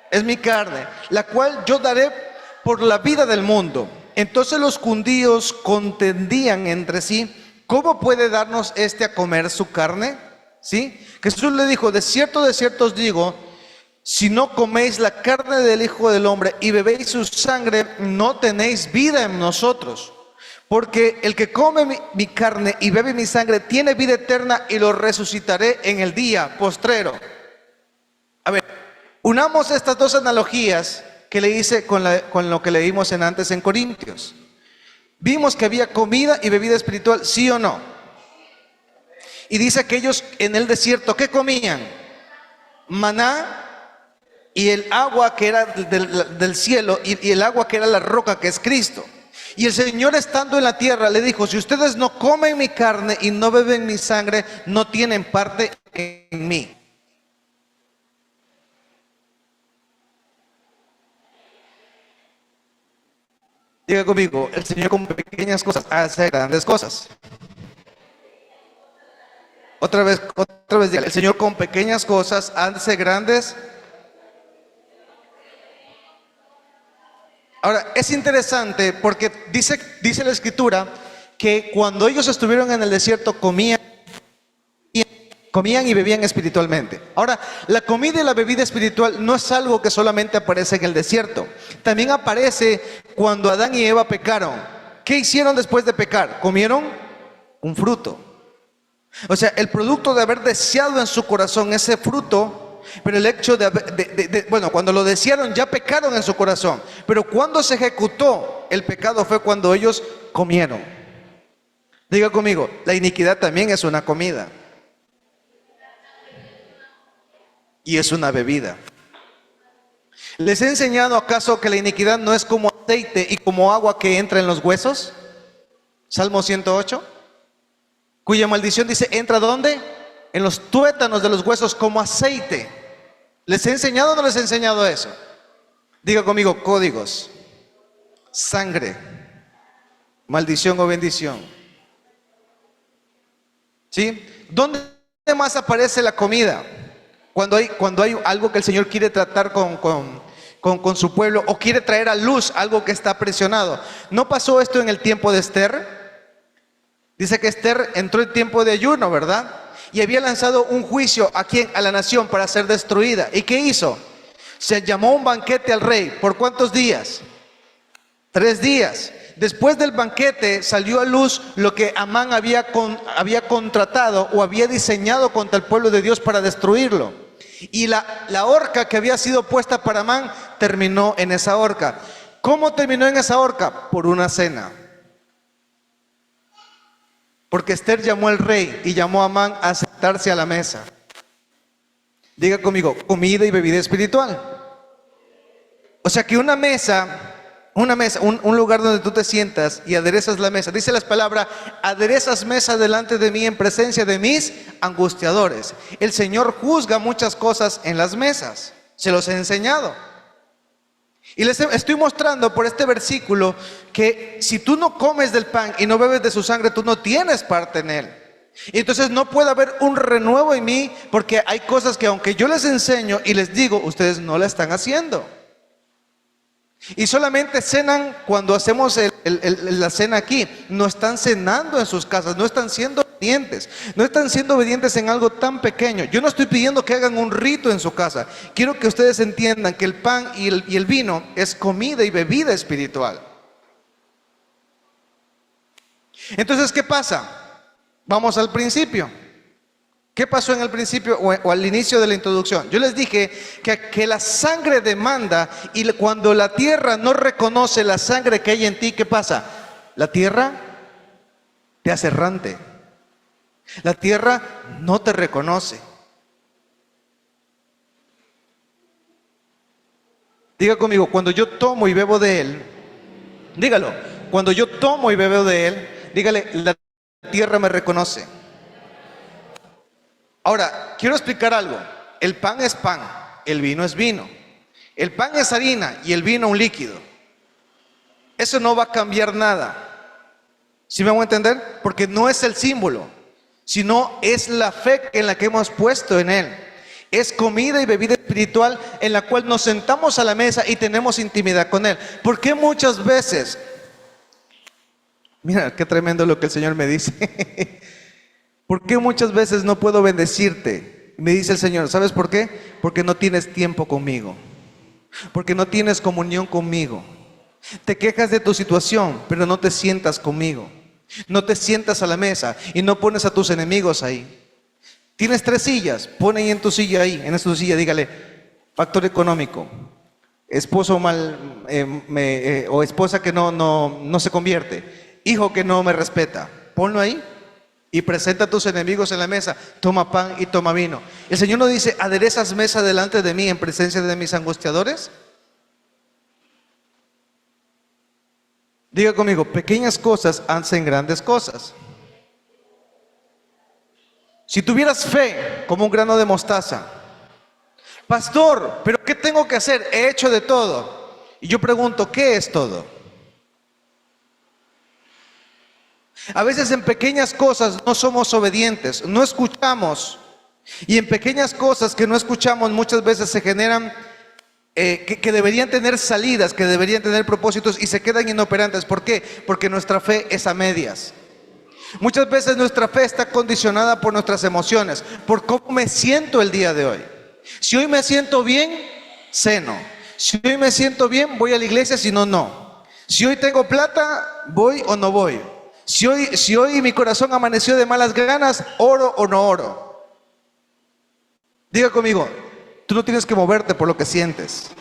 [SPEAKER 1] Es mi carne, la cual yo daré por la vida del mundo. Entonces los judíos contendían entre sí, ¿cómo puede darnos este a comer su carne? ¿Sí? Jesús le dijo, de cierto os digo, si no coméis la carne del Hijo del Hombre y bebéis su sangre, no tenéis vida en nosotros. Porque el que come mi carne y bebe mi sangre tiene vida eterna y lo resucitaré en el día postrero. A ver, unamos estas dos analogías que le hice con lo que leímos antes en Corintios. Vimos que había comida y bebida espiritual, ¿sí o no? Y dice que ellos en el desierto, ¿qué comían? Maná y el agua que era del cielo y el agua que era la roca, que es Cristo. Y el Señor, estando en la tierra, le dijo, si ustedes no comen mi carne y no beben mi sangre, no tienen parte en mí. Diga conmigo, el Señor con pequeñas cosas hace grandes cosas. Otra vez diga, el Señor con pequeñas cosas hace grandes. Ahora, es interesante porque dice la Escritura que cuando ellos estuvieron en el desierto comían y bebían espiritualmente. Ahora, la comida y la bebida espiritual no es algo que solamente aparece en el desierto. También aparece cuando Adán y Eva pecaron. ¿Qué hicieron después de pecar? Comieron un fruto. O sea, el producto de haber deseado en su corazón ese fruto. Pero el hecho bueno, cuando lo desearon ya pecaron en su corazón. Pero cuando se ejecutó el pecado fue cuando ellos comieron. Diga conmigo, la iniquidad también es una comida. Y es una bebida. ¿Les he enseñado acaso que la iniquidad no es como aceite y como agua que entra en los huesos? Salmo 108. Cuya maldición dice, ¿entra dónde? En los tuétanos de los huesos como aceite. ¿Les he enseñado o no les he enseñado eso? Diga conmigo, códigos, sangre, maldición o bendición. ¿Sí? ¿Dónde más aparece la comida? Cuando hay algo que el Señor quiere tratar con su pueblo o quiere traer a luz algo que está presionado. ¿No pasó esto en el tiempo de Esther? Dice que Esther entró en tiempo de ayuno, ¿verdad? Y había lanzado un juicio a la nación para ser destruida. ¿Y qué hizo? Se llamó un banquete al rey. ¿Por cuántos días? 3 días. Después del banquete salió a luz lo que Amán había contratado o había diseñado contra el pueblo de Dios para destruirlo. Y la horca que había sido puesta para Amán terminó en esa horca. ¿Cómo terminó en esa horca? Por una cena. Porque Esther llamó al rey y llamó a Amán a sentarse a la mesa. Diga conmigo, comida y bebida espiritual. O sea que una mesa, un lugar donde tú te sientas y aderezas la mesa. Dice las palabras, aderezas mesa delante de mí en presencia de mis angustiadores. El Señor juzga muchas cosas en las mesas. Se los he enseñado. Y les estoy mostrando por este versículo que si tú no comes del pan y no bebes de su sangre, tú no tienes parte en él. Y entonces no puede haber un renuevo en mí porque hay cosas que aunque yo les enseño y les digo, ustedes no la están haciendo. Y solamente cenan cuando hacemos la cena aquí. No están cenando en sus casas, no están siendo obedientes. No están siendo obedientes en algo tan pequeño. Yo no estoy pidiendo que hagan un rito en su casa. Quiero que ustedes entiendan que el pan y el vino es comida y bebida espiritual. Entonces, ¿qué pasa? Vamos al principio. ¿Qué pasó en el principio o al inicio de la introducción? Yo les dije que la sangre demanda y cuando la tierra no reconoce la sangre que hay en ti, ¿qué pasa? La tierra te hace errante. La tierra no te reconoce. Diga conmigo, cuando yo tomo y bebo de él, dígalo, cuando yo tomo y bebo de él, dígale, la tierra me reconoce. Ahora, quiero explicar algo. El pan es pan, el vino es vino. El pan es harina y el vino un líquido. Eso no va a cambiar nada. ¿Sí me van a entender? Porque no es el símbolo, sino es la fe en la que hemos puesto en Él. Es comida y bebida espiritual en la cual nos sentamos a la mesa y tenemos intimidad con Él. ¿Por qué muchas veces? Mira, qué tremendo lo que el Señor me dice. ¿Por qué muchas veces no puedo bendecirte? Me dice el Señor, ¿sabes por qué? Porque no tienes tiempo conmigo. Porque no tienes comunión conmigo. Te quejas de tu situación, pero no te sientas conmigo. No te sientas a la mesa y no pones a tus enemigos ahí. Tienes 3 sillas, pon ahí en tu silla ahí, en esa silla, dígale, factor económico, esposo mal, o esposa que no se convierte, hijo que no me respeta, ponlo ahí y presenta a tus enemigos en la mesa, toma pan y toma vino. El Señor nos dice, ¿aderezas mesa delante de mí en presencia de mis angustiadores? Diga conmigo, pequeñas cosas hacen grandes cosas. Si tuvieras fe como un grano de mostaza, pastor, ¿pero qué tengo que hacer? He hecho de todo. Y yo pregunto, ¿qué es todo? A veces en pequeñas cosas no somos obedientes, no escuchamos. Y en pequeñas cosas que no escuchamos muchas veces se generan que deberían tener salidas, que deberían tener propósitos y se quedan inoperantes. ¿Por qué? Porque nuestra fe es a medias. Muchas veces nuestra fe está condicionada por nuestras emociones, por cómo me siento el día de hoy. Si hoy me siento bien, ceno. Si hoy me siento bien, voy a la iglesia, si no, no. Si hoy tengo plata, voy o no voy. Si hoy mi corazón amaneció de malas ganas, oro o no oro. Diga conmigo, tú no tienes que moverte por lo que sientes.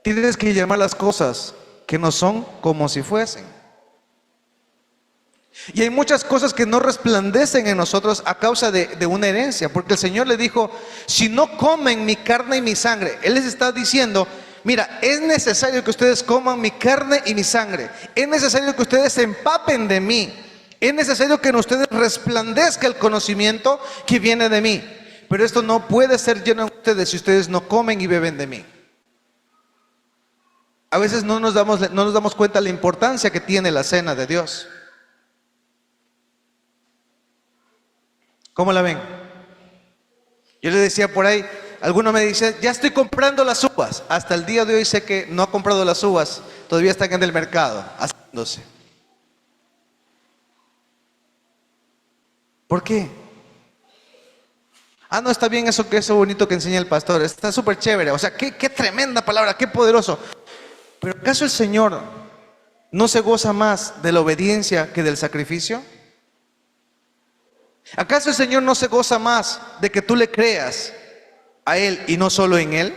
[SPEAKER 1] Tienes que llamar las cosas que no son como si fuesen. Y hay muchas cosas que no resplandecen en nosotros a causa de una herencia, porque el Señor le dijo, si no comen mi carne y mi sangre, Él les está diciendo, mira, es necesario que ustedes coman mi carne y mi sangre, es necesario que ustedes se empapen de mí, es necesario que en ustedes resplandezca el conocimiento que viene de mí, pero esto no puede ser lleno en ustedes si ustedes no comen y beben de mí. A veces no nos damos cuenta de la importancia que tiene la cena de Dios. ¿Cómo la ven? Yo le decía por ahí, alguno me dice, ya estoy comprando las uvas. Hasta el día de hoy sé que no ha comprado las uvas, todavía están en el mercado, haciéndose. ¿Por qué? Ah, no, está bien eso bonito que enseña el pastor, está súper chévere, o sea, qué tremenda palabra, qué poderoso. Pero ¿acaso el Señor no se goza más de la obediencia que del sacrificio? ¿Acaso el Señor no se goza más de que tú le creas a Él y no solo en Él?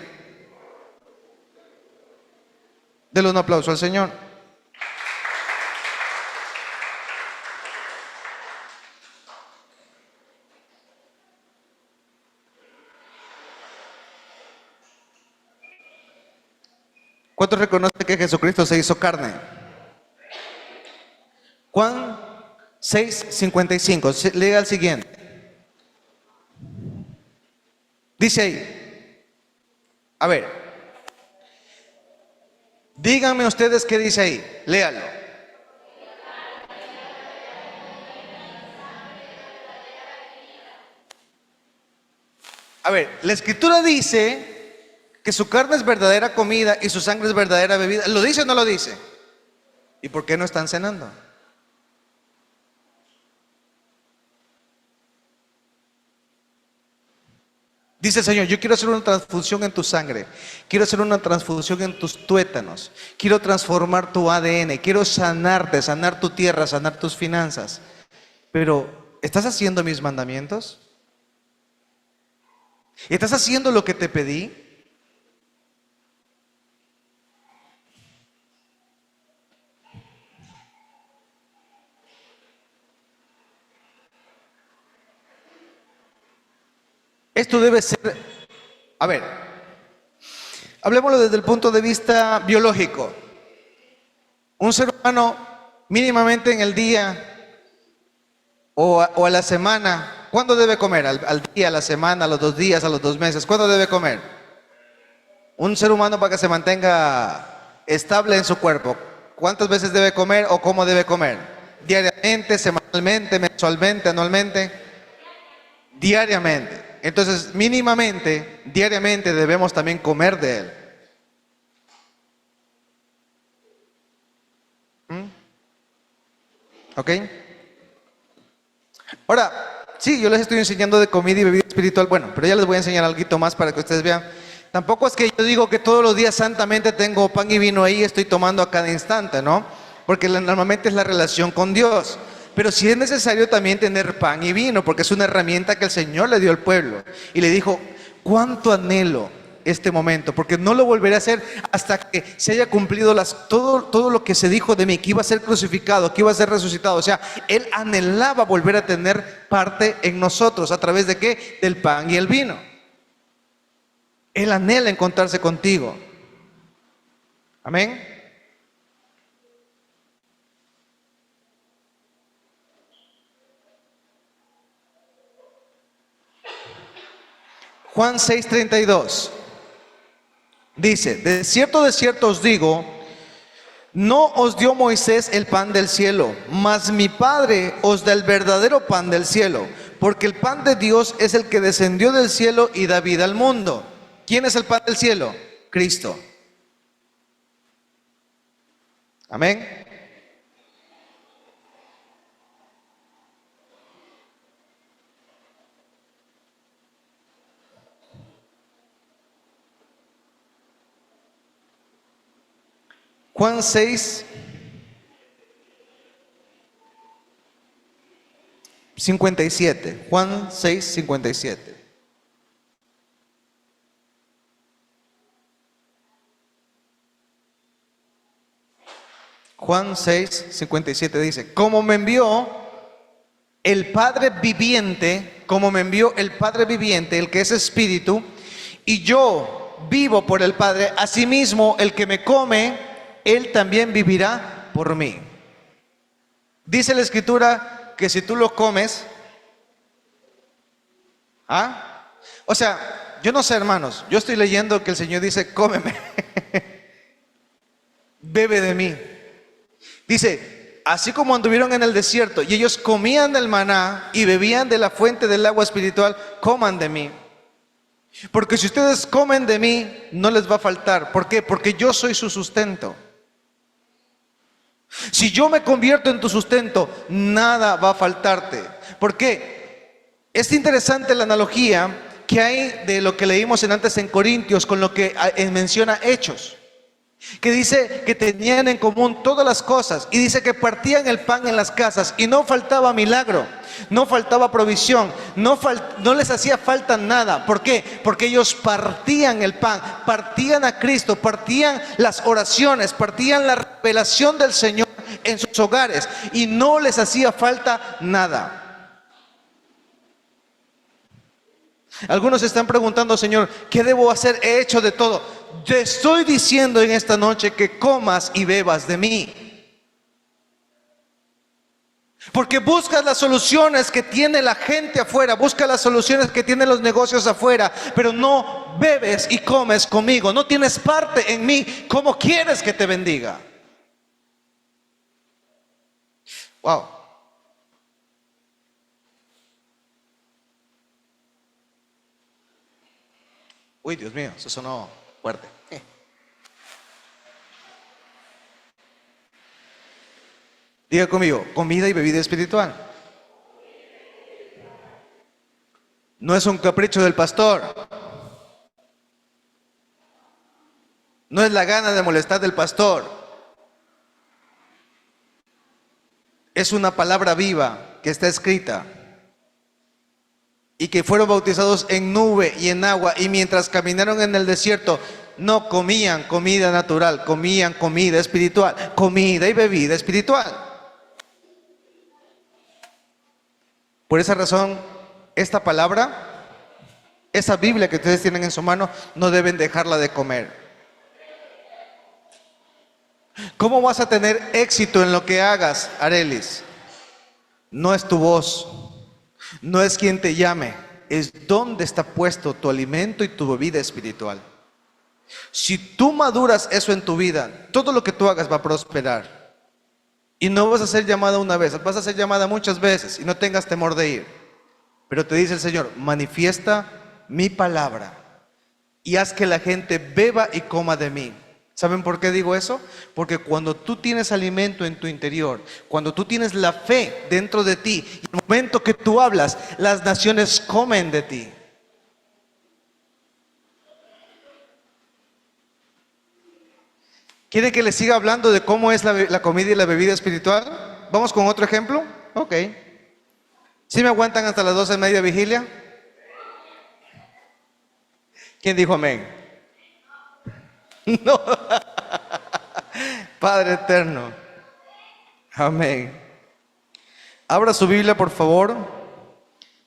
[SPEAKER 1] Denle un aplauso al Señor. ¿Cuántos reconocen que Jesucristo se hizo carne? Juan 6:55, llega al siguiente. Dice ahí, a ver, díganme ustedes qué dice ahí, léalo. A ver, la escritura dice que su carne es verdadera comida y su sangre es verdadera bebida. ¿Lo dice o no lo dice? ¿Y por qué no están cenando? Dice el Señor, yo quiero hacer una transfusión en tu sangre, quiero hacer una transfusión en tus tuétanos, quiero transformar tu ADN, quiero sanarte, sanar tu tierra, sanar tus finanzas. Pero, ¿estás haciendo mis mandamientos? ¿Estás haciendo lo que te pedí? Esto debe ser, a ver, hablemoslo desde el punto de vista biológico. Un ser humano mínimamente en el día o a la semana, ¿cuándo debe comer? ¿Al día, a la semana, a los 2 días, a los 2 meses? ¿Cuándo debe comer? Un ser humano para que se mantenga estable en su cuerpo. ¿Cuántas veces debe comer o cómo debe comer? ¿Diariamente, semanalmente, mensualmente, anualmente? Diariamente. Entonces, mínimamente, diariamente debemos también comer de él. ¿Ok? Ahora, sí, yo les estoy enseñando de comida y bebida espiritual, bueno, pero ya les voy a enseñar algo más para que ustedes vean. Tampoco es que yo digo que todos los días santamente tengo pan y vino ahí, estoy tomando a cada instante, ¿no? Porque normalmente es la relación con Dios. Pero sí es necesario también tener pan y vino, porque es una herramienta que el Señor le dio al pueblo. Y le dijo, ¿cuánto anhelo este momento? Porque no lo volveré a hacer hasta que se haya cumplido todo lo que se dijo de mí, que iba a ser crucificado, que iba a ser resucitado. O sea, Él anhelaba volver a tener parte en nosotros. ¿A través de qué? Del pan y el vino. Él anhela encontrarse contigo. Amén. Juan 6:32 dice, de cierto os digo, no os dio Moisés el pan del cielo, mas mi Padre os da el verdadero pan del cielo, porque el pan de Dios es el que descendió del cielo y da vida al mundo. ¿Quién es el pan del cielo? Cristo. Amén. Juan 6:57. Juan 6:57. Juan 6:57 dice, como me envió el Padre viviente, como me envió el Padre viviente, el que es espíritu, y yo vivo por el Padre, asimismo el que me come, él también vivirá por mí. Dice la Escritura que si tú lo comes, o sea, yo no sé, hermanos, yo estoy leyendo que el Señor dice, cómeme, bebe de mí. Dice, así como anduvieron en el desierto y ellos comían del maná y bebían de la fuente del agua espiritual, coman de mí. Porque si ustedes comen de mí, no les va a faltar. ¿Por qué? Porque yo soy su sustento. Si yo me convierto en tu sustento, nada va a faltarte. ¿Por qué? Es interesante la analogía que hay de lo que leímos antes en Corintios con lo que menciona Hechos, que dice que tenían en común todas las cosas, y dice que partían el pan en las casas y no faltaba milagro, no faltaba provisión, no les hacía falta nada. ¿Por qué? Porque ellos partían el pan, partían a Cristo, partían las oraciones, partían la revelación del Señor en sus hogares y no les hacía falta nada. Algunos están preguntando, Señor, ¿qué debo hacer? He hecho de todo. Te estoy diciendo en esta noche que comas y bebas de mí. Porque buscas las soluciones que tiene la gente afuera, buscas las soluciones que tienen los negocios afuera, pero no bebes y comes conmigo, no tienes parte en mí. ¿Cómo quieres que te bendiga? Wow. Uy, Dios mío, eso sonó fuerte. Diga conmigo, comida y bebida espiritual. No es un capricho del pastor. No es la gana de molestar del pastor. Es una palabra viva que está escrita. Y que fueron bautizados en nube y en agua, y mientras caminaron en el desierto, no comían comida natural, comían comida espiritual, comida y bebida espiritual. Por esa razón, esta palabra, esa Biblia que ustedes tienen en su mano, no deben dejarla de comer. ¿Cómo vas a tener éxito en lo que hagas, Arelis? No es tu voz, no es quien te llame, es dónde está puesto tu alimento y tu bebida espiritual. Si tú maduras eso en tu vida, todo lo que tú hagas va a prosperar. Y no vas a ser llamada una vez, vas a ser llamada muchas veces y no tengas temor de ir. Pero te dice el Señor, manifiesta mi palabra y haz que la gente beba y coma de mí. ¿Saben por qué digo eso? Porque cuando tú tienes alimento en tu interior, cuando tú tienes la fe dentro de ti, y el momento que tú hablas, las naciones comen de ti. ¿Quieren que les siga hablando de cómo es la comida y la bebida espiritual? ¿Vamos con otro ejemplo? Ok. ¿Sí me aguantan hasta las 12 de media vigilia? ¿Quién dijo amén? No. Padre eterno. Amén. Abra su Biblia, por favor.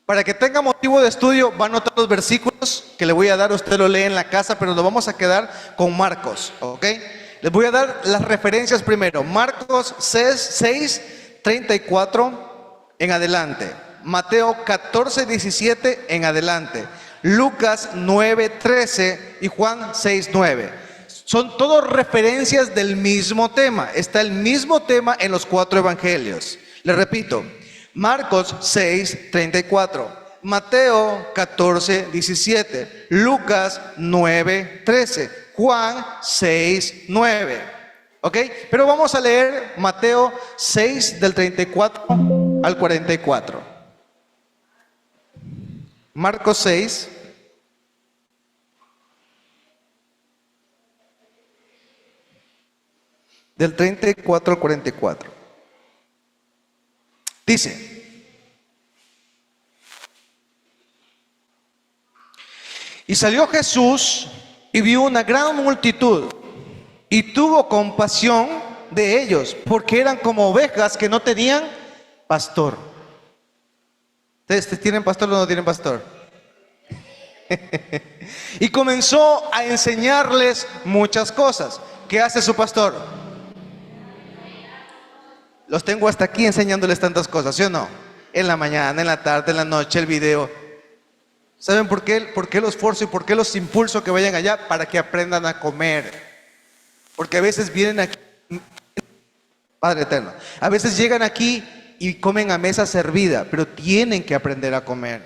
[SPEAKER 1] Para que tenga motivo de estudio, va a anotar los versículos que le voy a dar. Usted lo lee en la casa, pero lo vamos a quedar con Marcos, ¿ok? Les voy a dar las referencias primero. Marcos 6, 34 en adelante. Mateo 14, 17 en adelante. Lucas 9, 13 y Juan 6, 9. Son todas referencias del mismo tema. Está el mismo tema en los 4 evangelios. Les repito, Marcos 6, 34. Mateo 14, 17, Lucas 9, 13, Juan 6, 9. ¿Ok? Pero vamos a leer Mateo 6 del 34 al 44. Marcos 6. Del 34 al 44. Dice: y salió Jesús y vio una gran multitud y tuvo compasión de ellos, porque eran como ovejas que no tenían pastor. ¿Ustedes tienen pastor o no tienen pastor? Y comenzó a enseñarles muchas cosas. ¿Qué hace su pastor? Los tengo hasta aquí enseñándoles tantas cosas, ¿sí o no? En la mañana, en la tarde, en la noche, el video. ¿Saben por qué los esfuerzo y por qué los impulso a que vayan allá? Para que aprendan a comer. Porque a veces vienen aquí, Padre eterno, a veces llegan aquí y comen a mesa servida, pero tienen que aprender a comer.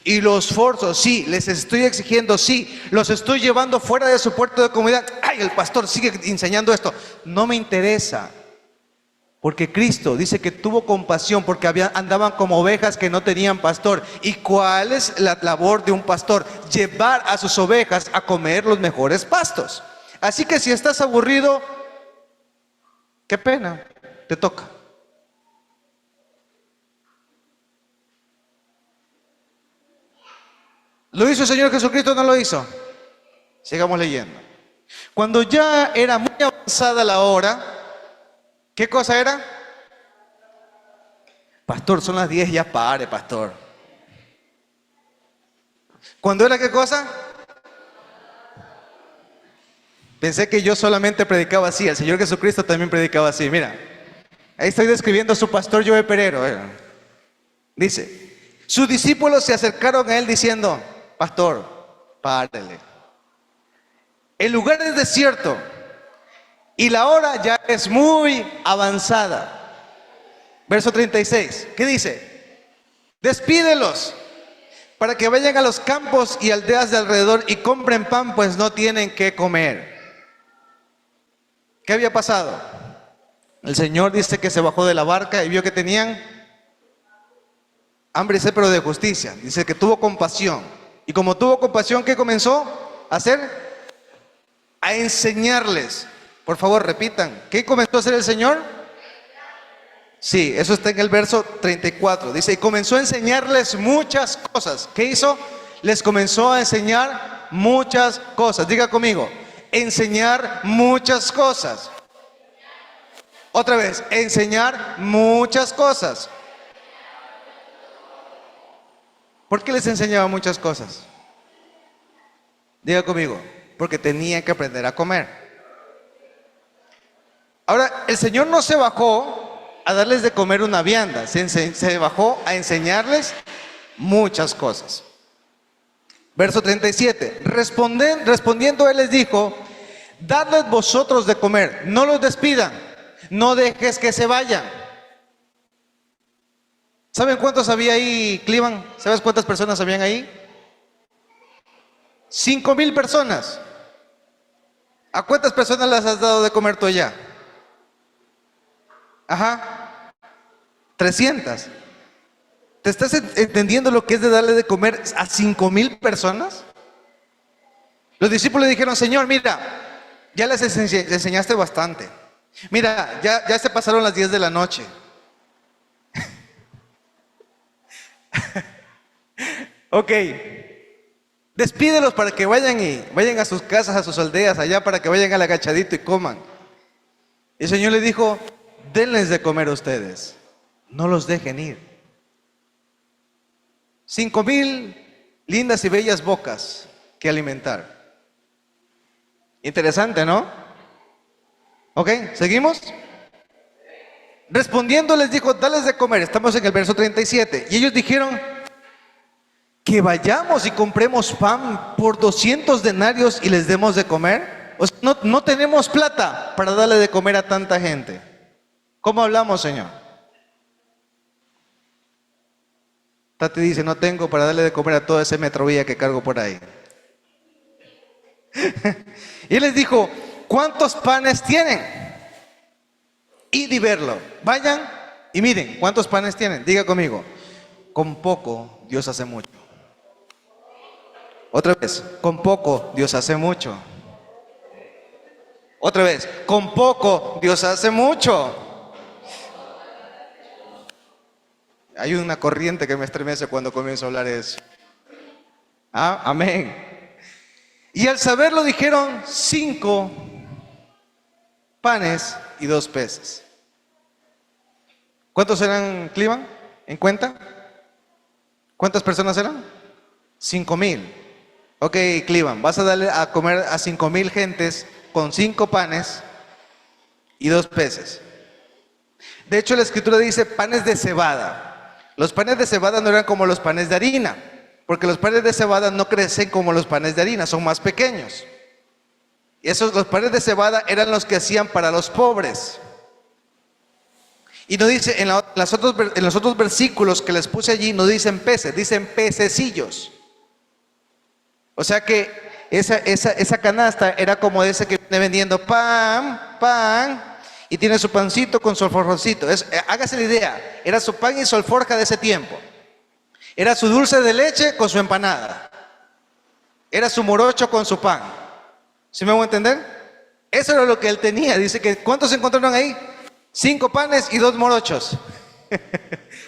[SPEAKER 1] Y los esfuerzo, sí, les estoy exigiendo, sí, los estoy llevando fuera de su puerto de comodidad. Ay, el pastor sigue enseñando esto. No me interesa. Porque Cristo dice que tuvo compasión porque andaban como ovejas que no tenían pastor. ¿Y cuál es la labor de un pastor? Llevar a sus ovejas a comer los mejores pastos. Así que si estás aburrido, qué pena, te toca. ¿Lo hizo el Señor Jesucristo o no lo hizo? Sigamos leyendo. Cuando ya era muy avanzada la hora, ¿qué cosa era? Pastor, son las 10, ya pare, pastor. ¿Cuándo era qué cosa? Pensé que yo solamente predicaba así, el Señor Jesucristo también predicaba así. Mira, ahí estoy describiendo a su pastor Joe Perero. Dice, sus discípulos se acercaron a él diciendo, pastor, párele. El lugar es desierto y la hora ya es muy avanzada. Verso 36, ¿qué dice? Despídelos para que vayan a los campos y aldeas de alrededor y compren pan, pues no tienen qué comer. ¿Qué había pasado? El Señor dice que se bajó de la barca y vio que tenían hambre y sed, pero de justicia. Dice que tuvo compasión. Y como tuvo compasión, ¿qué comenzó a hacer? A enseñarles. Por favor, repitan. ¿Qué comenzó a hacer el Señor? Sí, eso está en el verso 34. Dice, y comenzó a enseñarles muchas cosas. ¿Qué hizo? Les comenzó a enseñar muchas cosas. Diga conmigo, enseñar muchas cosas. Otra vez, enseñar muchas cosas. ¿Por qué les enseñaba muchas cosas? Diga conmigo, porque tenían que aprender a comer. Ahora, el Señor no se bajó a darles de comer una vianda, se bajó a enseñarles muchas cosas. Verso 37. Respondiendo él les dijo: dadles vosotros de comer, no los despidan, no dejes que se vayan. ¿Saben cuántos había ahí, Cleveland? ¿Sabes cuántas personas habían ahí? 5,000 personas. ¿A cuántas personas les has dado de comer tú allá? Ajá, 300. ¿Te estás entendiendo lo que es de darle de comer a 5,000 personas? Los discípulos dijeron: Señor, mira, ya les enseñaste bastante. Mira, ya se pasaron las 10 de la noche. Ok, despídelos para que vayan a sus casas, a sus aldeas, allá, para que vayan al agachadito y coman. Y el Señor le dijo: denles de comer a ustedes, no los dejen ir. 5,000 lindas y bellas bocas que alimentar. Interesante, ¿no? Ok, ¿seguimos? Respondiendo les dijo: dales de comer. Estamos en el verso 37. Y ellos dijeron: que vayamos y compremos pan por 200 denarios y les demos de comer. O sea, no tenemos plata para darle de comer a tanta gente. ¿Cómo hablamos, Señor? Tati dice: no tengo para darle de comer a toda esa metrovía que cargo por ahí. Y él les dijo: ¿cuántos panes tienen? Id y verlo. Vayan y miren cuántos panes tienen. Diga conmigo: con poco Dios hace mucho. Otra vez: con poco Dios hace mucho. Otra vez: con poco Dios hace mucho. Hay una corriente que me estremece cuando comienzo a hablar eso. Ah, amén. Y al saberlo dijeron: 5 panes y 2 peces. ¿Cuántos eran, Cleveland, en cuenta? ¿Cuántas personas eran? 5,000. Ok, Cleveland, vas a darle a comer a 5,000 gentes con 5 panes y 2 peces. De hecho, la escritura dice panes de cebada. Los panes de cebada no eran como los panes de harina, porque los panes de cebada no crecen como los panes de harina, son más pequeños. Y los panes de cebada eran los que hacían para los pobres. Y no dice, en los otros versículos que les puse allí, no dicen peces, dicen pececillos. O sea que esa canasta era como ese que viene vendiendo pan, y tiene su pancito con su alforjocito. Hágase la idea, era su pan y su alforja de ese tiempo. Era su dulce de leche con su empanada. Era su morocho con su pan. ¿Sí me voy a entender? Eso era lo que él tenía. Dice que ¿cuántos se encontraron ahí? 5 panes y 2 morochos.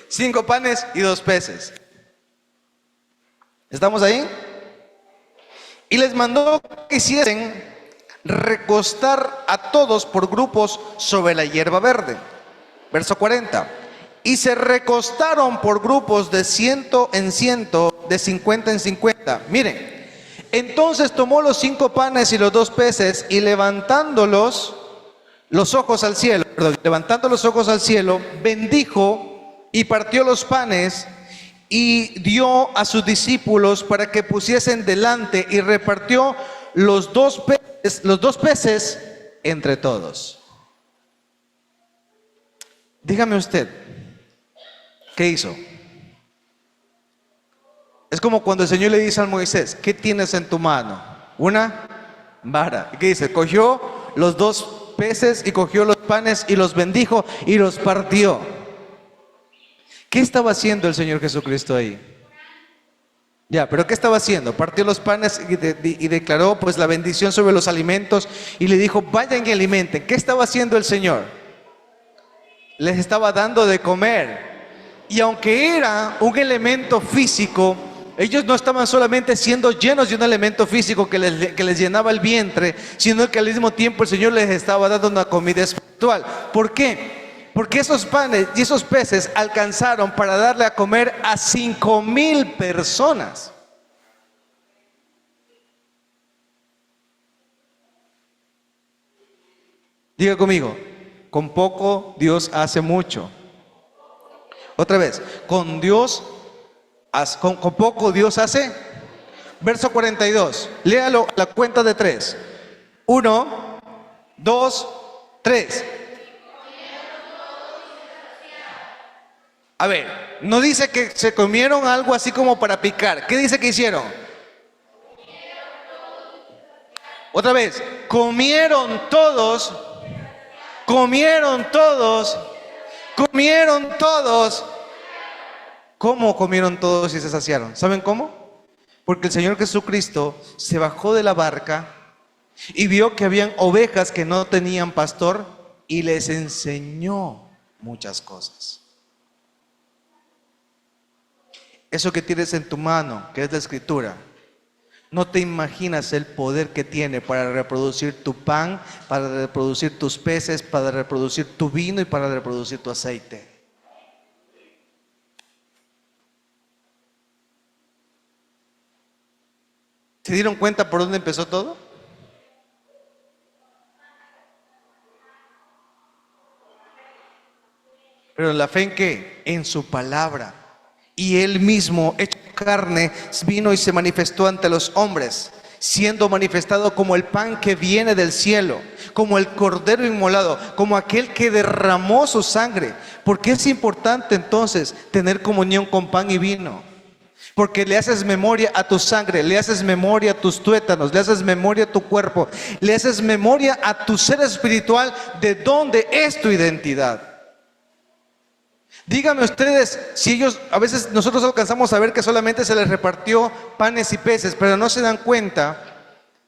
[SPEAKER 1] 5 panes y 2 peces. ¿Estamos ahí? Y les mandó que hiciesen recostar a todos por grupos sobre la hierba verde. Verso 40. Y se recostaron por grupos de 100 en 100, de 50 en 50. Miren, entonces tomó los 5 panes y los 2 peces y levantando los ojos al cielo, bendijo y partió los panes y dio a sus discípulos para que pusiesen delante, y repartió los dos peces entre todos. Dígame usted, ¿qué hizo? Es como cuando el Señor le dice a Moisés: ¿qué tienes en tu mano? Una vara. ¿Y qué dice? Cogió los 2 peces y cogió los panes y los bendijo y los partió. ¿Qué estaba haciendo el Señor Jesucristo ahí? Ya, pero ¿qué estaba haciendo? Partió los panes y declaró pues la bendición sobre los alimentos y le dijo: vayan y alimenten. ¿Qué estaba haciendo el Señor? Les estaba dando de comer. Y aunque era un elemento físico, ellos no estaban solamente siendo llenos de un elemento físico que les llenaba el vientre, sino que al mismo tiempo el Señor les estaba dando una comida espiritual. ¿Por qué? Porque esos panes y esos peces alcanzaron para darle a comer a 5,000 personas. Diga conmigo: con poco Dios hace mucho. Otra vez: con poco Dios hace Verso 42. Léalo a la cuenta de 3. 1, 2, 3. A ver, no dice que se comieron algo así como para picar. ¿Qué dice que hicieron? Otra vez, comieron todos, comieron todos, comieron todos. ¿Cómo comieron todos y se saciaron? ¿Saben cómo? Porque el Señor Jesucristo se bajó de la barca y vio que habían ovejas que no tenían pastor y les enseñó muchas cosas. Eso que tienes en tu mano, que es la Escritura, no te imaginas el poder que tiene para reproducir tu pan, para reproducir tus peces, para reproducir tu vino y para reproducir tu aceite. ¿Se dieron cuenta por dónde empezó todo? Pero la fe, ¿en qué? En su palabra. Y Él mismo, hecho carne, vino y se manifestó ante los hombres, siendo manifestado como el pan que viene del cielo, como el cordero inmolado, como aquel que derramó su sangre. Porque es importante entonces tener comunión con pan y vino. Porque le haces memoria a tu sangre, le haces memoria a tus tuétanos, le haces memoria a tu cuerpo, le haces memoria a tu ser espiritual, de dónde es tu identidad. Díganme ustedes si ellos, a veces nosotros alcanzamos a ver que solamente se les repartió panes y peces, pero no se dan cuenta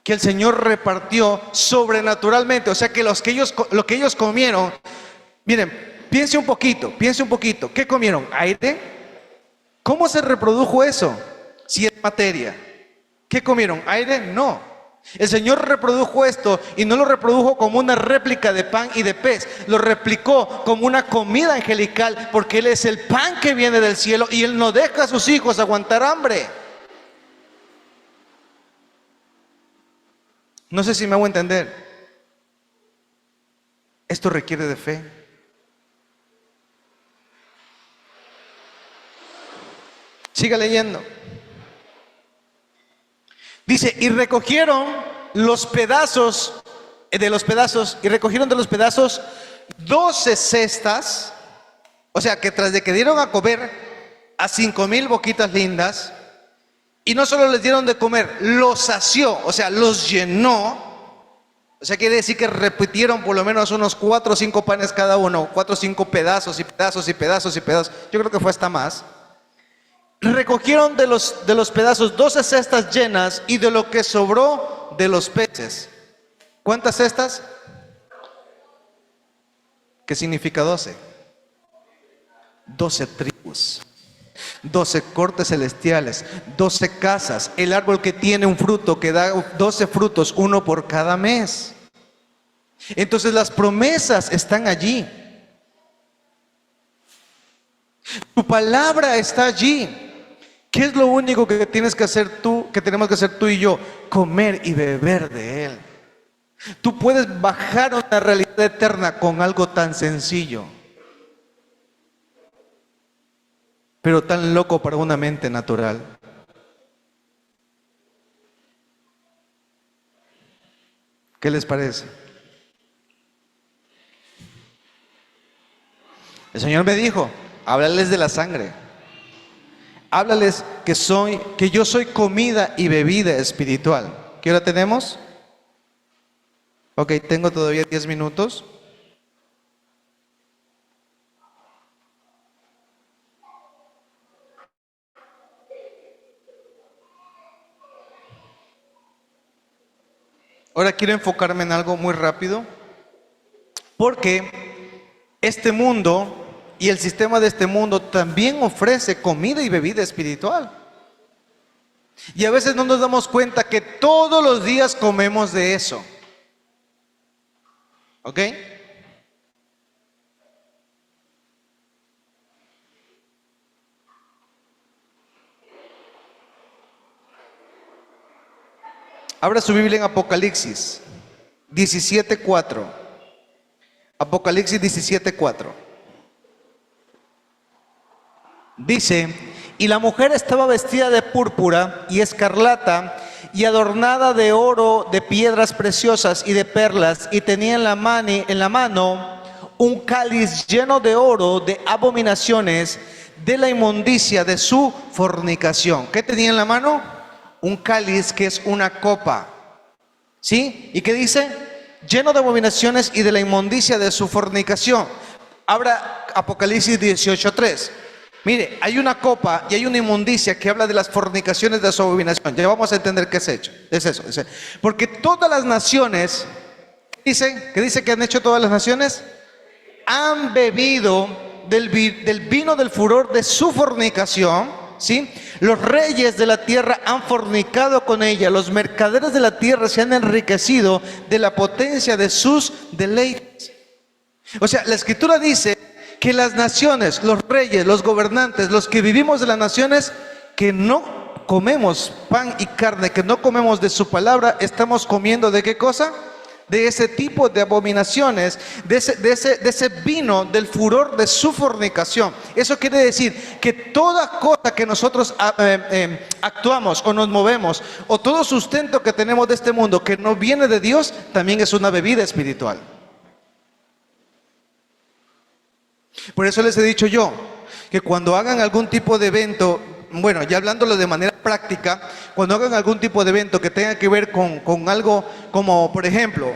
[SPEAKER 1] que el Señor repartió sobrenaturalmente. O sea que lo que ellos comieron, miren, piense un poquito, ¿qué comieron? ¿Aire? ¿Cómo se reprodujo eso? Si es materia. ¿Qué comieron? ¿Aire? No. El Señor reprodujo esto y no lo reprodujo como una réplica de pan y de pez, lo replicó como una comida angelical, porque Él es el pan que viene del cielo y Él no deja a sus hijos aguantar hambre. No sé si me hago entender. Esto requiere de fe. Siga leyendo. Dice, y recogieron los pedazos de los pedazos, y recogieron de los pedazos 12 cestas, o sea que tras de que dieron a comer a 5,000 boquitas lindas, y no solo les dieron de comer, los sació, o sea, los llenó, o sea, quiere decir que repitieron por lo menos unos 4 o 5 panes cada uno, 4 o 5 pedazos y pedazos y pedazos y pedazos, yo creo que fue hasta más. Recogieron de los pedazos 12 cestas llenas y de lo que sobró de los peces. ¿Cuántas cestas? ¿Qué significa 12? 12 tribus, 12 cortes celestiales, 12 casas, el árbol que tiene un fruto, que da 12 frutos, uno por cada mes. Entonces las promesas están allí. Tu palabra está allí. ¿Qué es lo único que tienes que hacer tú, que tenemos que hacer tú y yo? Comer y beber de Él. Tú puedes bajar a una realidad eterna con algo tan sencillo, pero tan loco para una mente natural. ¿Qué les parece? El Señor me dijo, háblales de la sangre. Háblales que yo soy comida y bebida espiritual. ¿Qué hora tenemos? Ok, tengo todavía 10 minutos. Ahora quiero enfocarme en algo muy rápido, porque este mundo y el sistema de este mundo también ofrece comida y bebida espiritual. Y a veces no nos damos cuenta que todos los días comemos de eso. ¿Ok? Abra su Biblia en Apocalipsis 17:4. Apocalipsis 17:4. Dice, Y la mujer estaba vestida de púrpura y escarlata y adornada de oro, de piedras preciosas y de perlas, y tenía en la mano un cáliz lleno de oro, de abominaciones, de la inmundicia de su fornicación. ¿Qué tenía en la mano? Un cáliz, que es una copa. ¿Sí? ¿Y qué dice? Lleno de abominaciones y de la inmundicia de su fornicación. Abra Apocalipsis 18:3. Mire, hay una copa y hay una inmundicia que habla de las fornicaciones de su abominación. Ya vamos a entender qué es hecho. Es eso. Porque todas las naciones, ¿qué dice que han hecho todas las naciones? Han bebido del vino del furor de su fornicación, ¿sí? Los reyes de la tierra han fornicado con ella, los mercaderes de la tierra se han enriquecido de la potencia de sus deleites. O sea, la escritura dice que las naciones, los reyes, los gobernantes, los que vivimos de las naciones, que no comemos pan y carne, que no comemos de su palabra, estamos comiendo ¿de qué cosa? De ese tipo de abominaciones, de ese vino del furor de su fornicación. Eso quiere decir que toda cosa que nosotros actuamos o nos movemos, o todo sustento que tenemos de este mundo que no viene de Dios, también es una bebida espiritual. Por eso les he dicho yo, que cuando hagan algún tipo de evento, bueno, ya hablándolo de manera práctica, cuando hagan algún tipo de evento que tenga que ver con algo como, por ejemplo,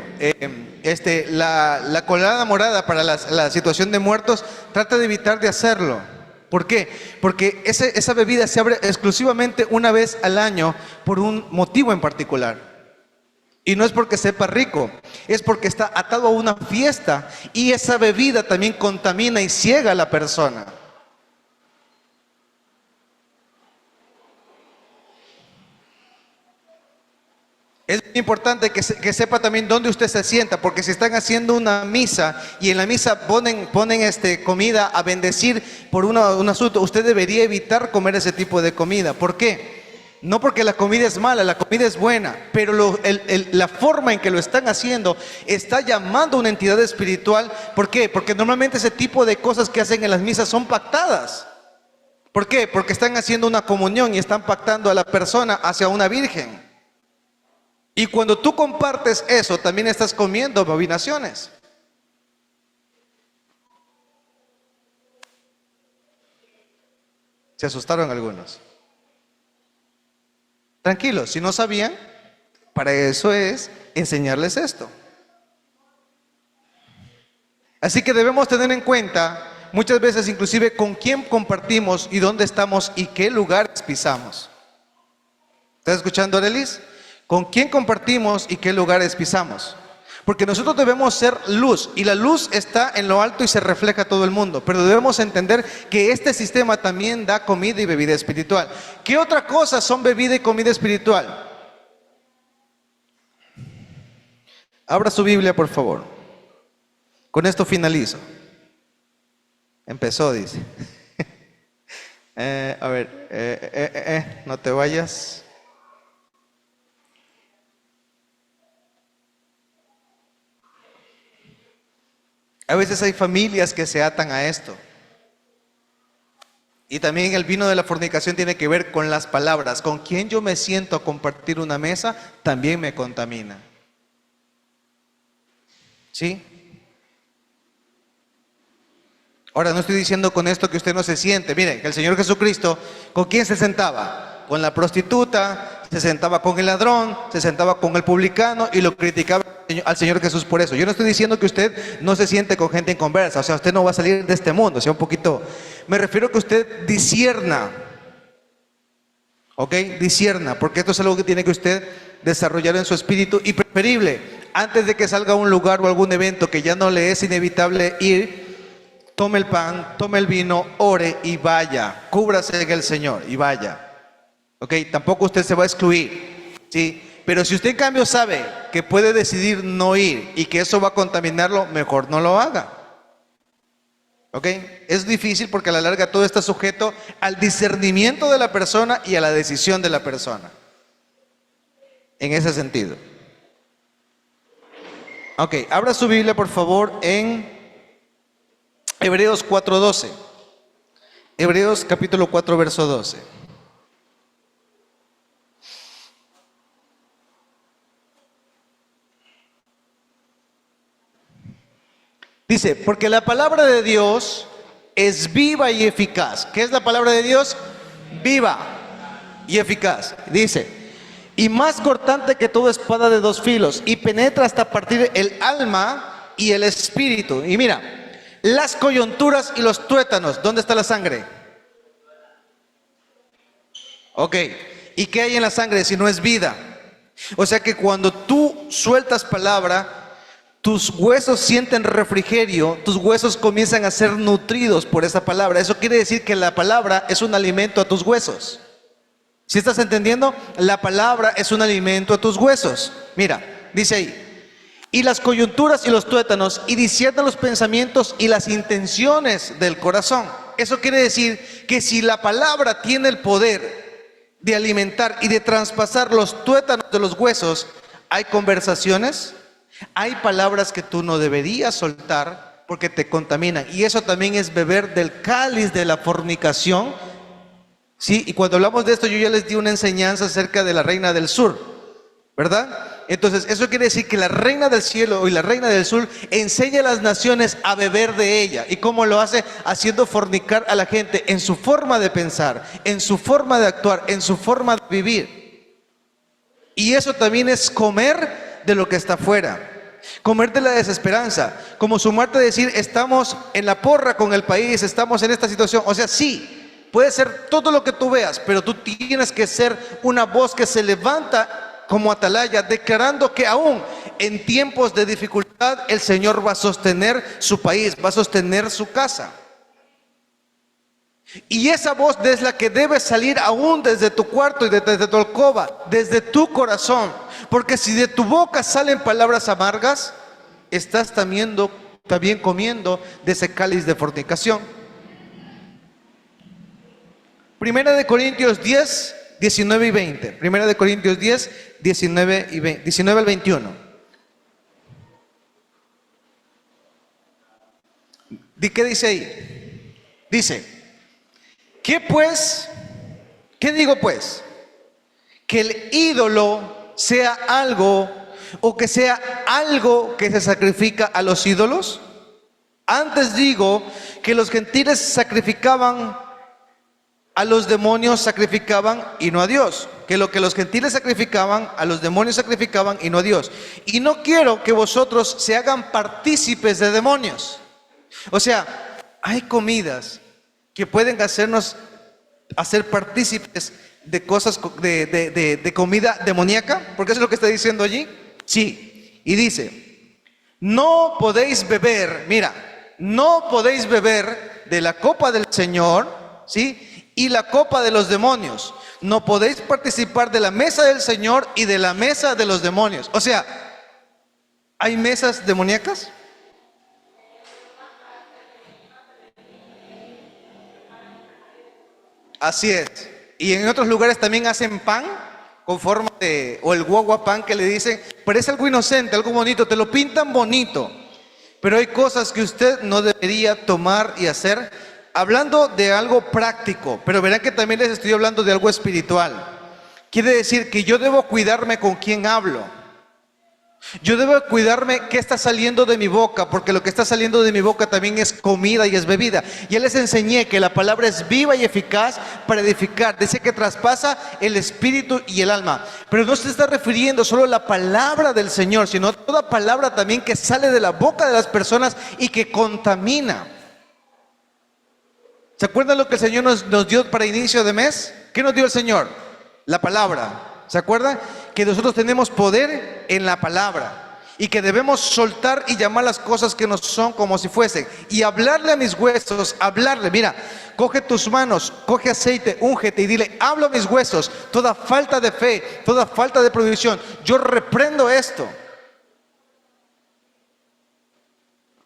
[SPEAKER 1] la colada morada para la situación de muertos, trata de evitar de hacerlo. ¿Por qué? Porque esa bebida se abre exclusivamente una vez al año por un motivo en particular. Y no es porque sepa rico, es porque está atado a una fiesta y esa bebida también contamina y ciega a la persona. Es muy importante que sepa también dónde usted se sienta, porque si están haciendo una misa y en la misa ponen comida a bendecir por un asunto, usted debería evitar comer ese tipo de comida. ¿Por qué? No porque la comida es mala, la comida es buena, pero la forma en que lo están haciendo está llamando a una entidad espiritual. ¿Por qué? Porque normalmente ese tipo de cosas que hacen en las misas son pactadas. ¿Por qué? Porque están haciendo una comunión y están pactando a la persona hacia una virgen. Y cuando tú compartes eso, también estás comiendo abominaciones. Se asustaron algunos. Tranquilos, si no sabían, para eso es enseñarles esto. Así que debemos tener en cuenta muchas veces inclusive con quién compartimos y dónde estamos y qué lugares pisamos. ¿Estás escuchando, Arelis? ¿Con quién compartimos y qué lugares pisamos? Porque nosotros debemos ser luz y la luz está en lo alto y se refleja a todo el mundo. Pero debemos entender que este sistema también da comida y bebida espiritual. ¿Qué otra cosa son bebida y comida espiritual? Abra su Biblia, por favor. Con esto finalizo. Empezó, dice. No te vayas. A veces hay familias que se atan a esto. Y también el vino de la fornicación tiene que ver con las palabras. Con quien yo me siento a compartir una mesa, también me contamina. ¿Sí? Ahora, no estoy diciendo con esto que usted no se siente. Mire, que el Señor Jesucristo, ¿con quién se sentaba? Con la prostituta, se sentaba con el ladrón, se sentaba con el publicano y lo criticaba al Señor Jesús por eso. Yo no estoy diciendo que usted no se siente con gente en conversa, o sea, usted no va a salir de este mundo, o sea, un poquito. Me refiero a que usted discierna, ¿ok? Discierna, porque esto es algo que tiene que usted desarrollar en su espíritu y preferible, antes de que salga a un lugar o algún evento que ya no le es inevitable ir, tome el pan, tome el vino, ore y vaya, cúbrase en el Señor y vaya. ¿Ok? Tampoco usted se va a excluir, ¿sí? Pero si usted en cambio sabe que puede decidir no ir y que eso va a contaminarlo, mejor no lo haga. ¿Ok? Es difícil porque a la larga todo está sujeto al discernimiento de la persona y a la decisión de la persona. En ese sentido. Ok, abra su Biblia por favor en Hebreos 4:12. Hebreos capítulo 4, verso 12. Dice, porque la palabra de Dios es viva y eficaz. ¿Qué es la palabra de Dios? Viva y eficaz. Dice, y más cortante que toda espada de dos filos, y penetra hasta partir el alma y el espíritu. Y mira, las coyunturas y los tuétanos. ¿Dónde está la sangre? Ok. ¿Y qué hay en la sangre si no es vida? O sea que cuando tú sueltas palabra, tus huesos sienten refrigerio, tus huesos comienzan a ser nutridos por esa palabra. Eso quiere decir que la palabra es un alimento a tus huesos. ¿Sí estás entendiendo? La palabra es un alimento a tus huesos. Mira, dice ahí, y las coyunturas y los tuétanos, y disciernen los pensamientos y las intenciones del corazón. Eso quiere decir que si la palabra tiene el poder de alimentar y de traspasar los tuétanos de los huesos, hay conversaciones, hay palabras que tú no deberías soltar porque te contaminan. Y eso también es beber del cáliz de la fornicación. Sí, y cuando hablamos de esto, yo ya les di una enseñanza acerca de la reina del sur, ¿verdad? Entonces, eso quiere decir que la reina del cielo y la reina del sur enseña a las naciones a beber de ella. ¿Y cómo lo hace? Haciendo fornicar a la gente en su forma de pensar, en su forma de actuar, en su forma de vivir. Y eso también es comer de lo que está afuera. Comer de la desesperanza, como sumarte a decir, estamos en la porra con el país, estamos en esta situación. O sea, sí, puede ser todo lo que tú veas, pero tú tienes que ser una voz que se levanta como atalaya, declarando que aún en tiempos de dificultad el Señor va a sostener su país, va a sostener su casa. Y esa voz es la que debe salir aún desde tu cuarto y desde tu alcoba, desde tu corazón. Porque si de tu boca salen palabras amargas, estás también comiendo de ese cáliz de fornicación. Primera de Corintios 10, 19 y 20. Primera de Corintios 10, 19 y 20, 19 al 21. ¿Qué dice ahí? Dice, ¿qué pues? ¿Qué digo pues? Que el ídolo sea algo, o que sea algo que se sacrifica a los ídolos. Antes digo que los gentiles sacrificaban a los demonios, sacrificaban y no a Dios. Que lo que los gentiles sacrificaban, a los demonios sacrificaban y no a Dios. Y no quiero que vosotros se hagan partícipes de demonios. O sea, hay comidas que pueden hacernos hacer partícipes de cosas, de comida demoníaca, porque eso es lo que está diciendo allí. Sí, y dice, no podéis beber, mira, no podéis beber de la copa del Señor, ¿sí? Y la copa de los demonios. No podéis participar de la mesa del Señor y de la mesa de los demonios. O sea, ¿hay mesas demoníacas? Así es. Y en otros lugares también hacen pan con forma de, o el guagua pan que le dicen, parece algo inocente, algo bonito, te lo pintan bonito. Pero hay cosas que usted no debería tomar y hacer, hablando de algo práctico, pero verán que también les estoy hablando de algo espiritual. Quiere decir que yo debo cuidarme con quién hablo. Yo debo cuidarme qué está saliendo de mi boca, porque lo que está saliendo de mi boca también es comida y es bebida. Ya les enseñé que la palabra es viva y eficaz para edificar. Dice que traspasa el espíritu y el alma. Pero no se está refiriendo solo a la palabra del Señor, sino a toda palabra también que sale de la boca de las personas y que contamina. ¿Se acuerdan lo que el Señor nos dio para inicio de mes? ¿Qué nos dio el Señor? La palabra. ¿Se acuerdan? Que nosotros tenemos poder en la palabra y que debemos soltar y llamar las cosas que no son como si fuesen, y hablarle a mis huesos, hablarle, mira, coge tus manos, coge aceite, úngete y dile, hablo a mis huesos, toda falta de fe, toda falta de provisión, yo reprendo esto.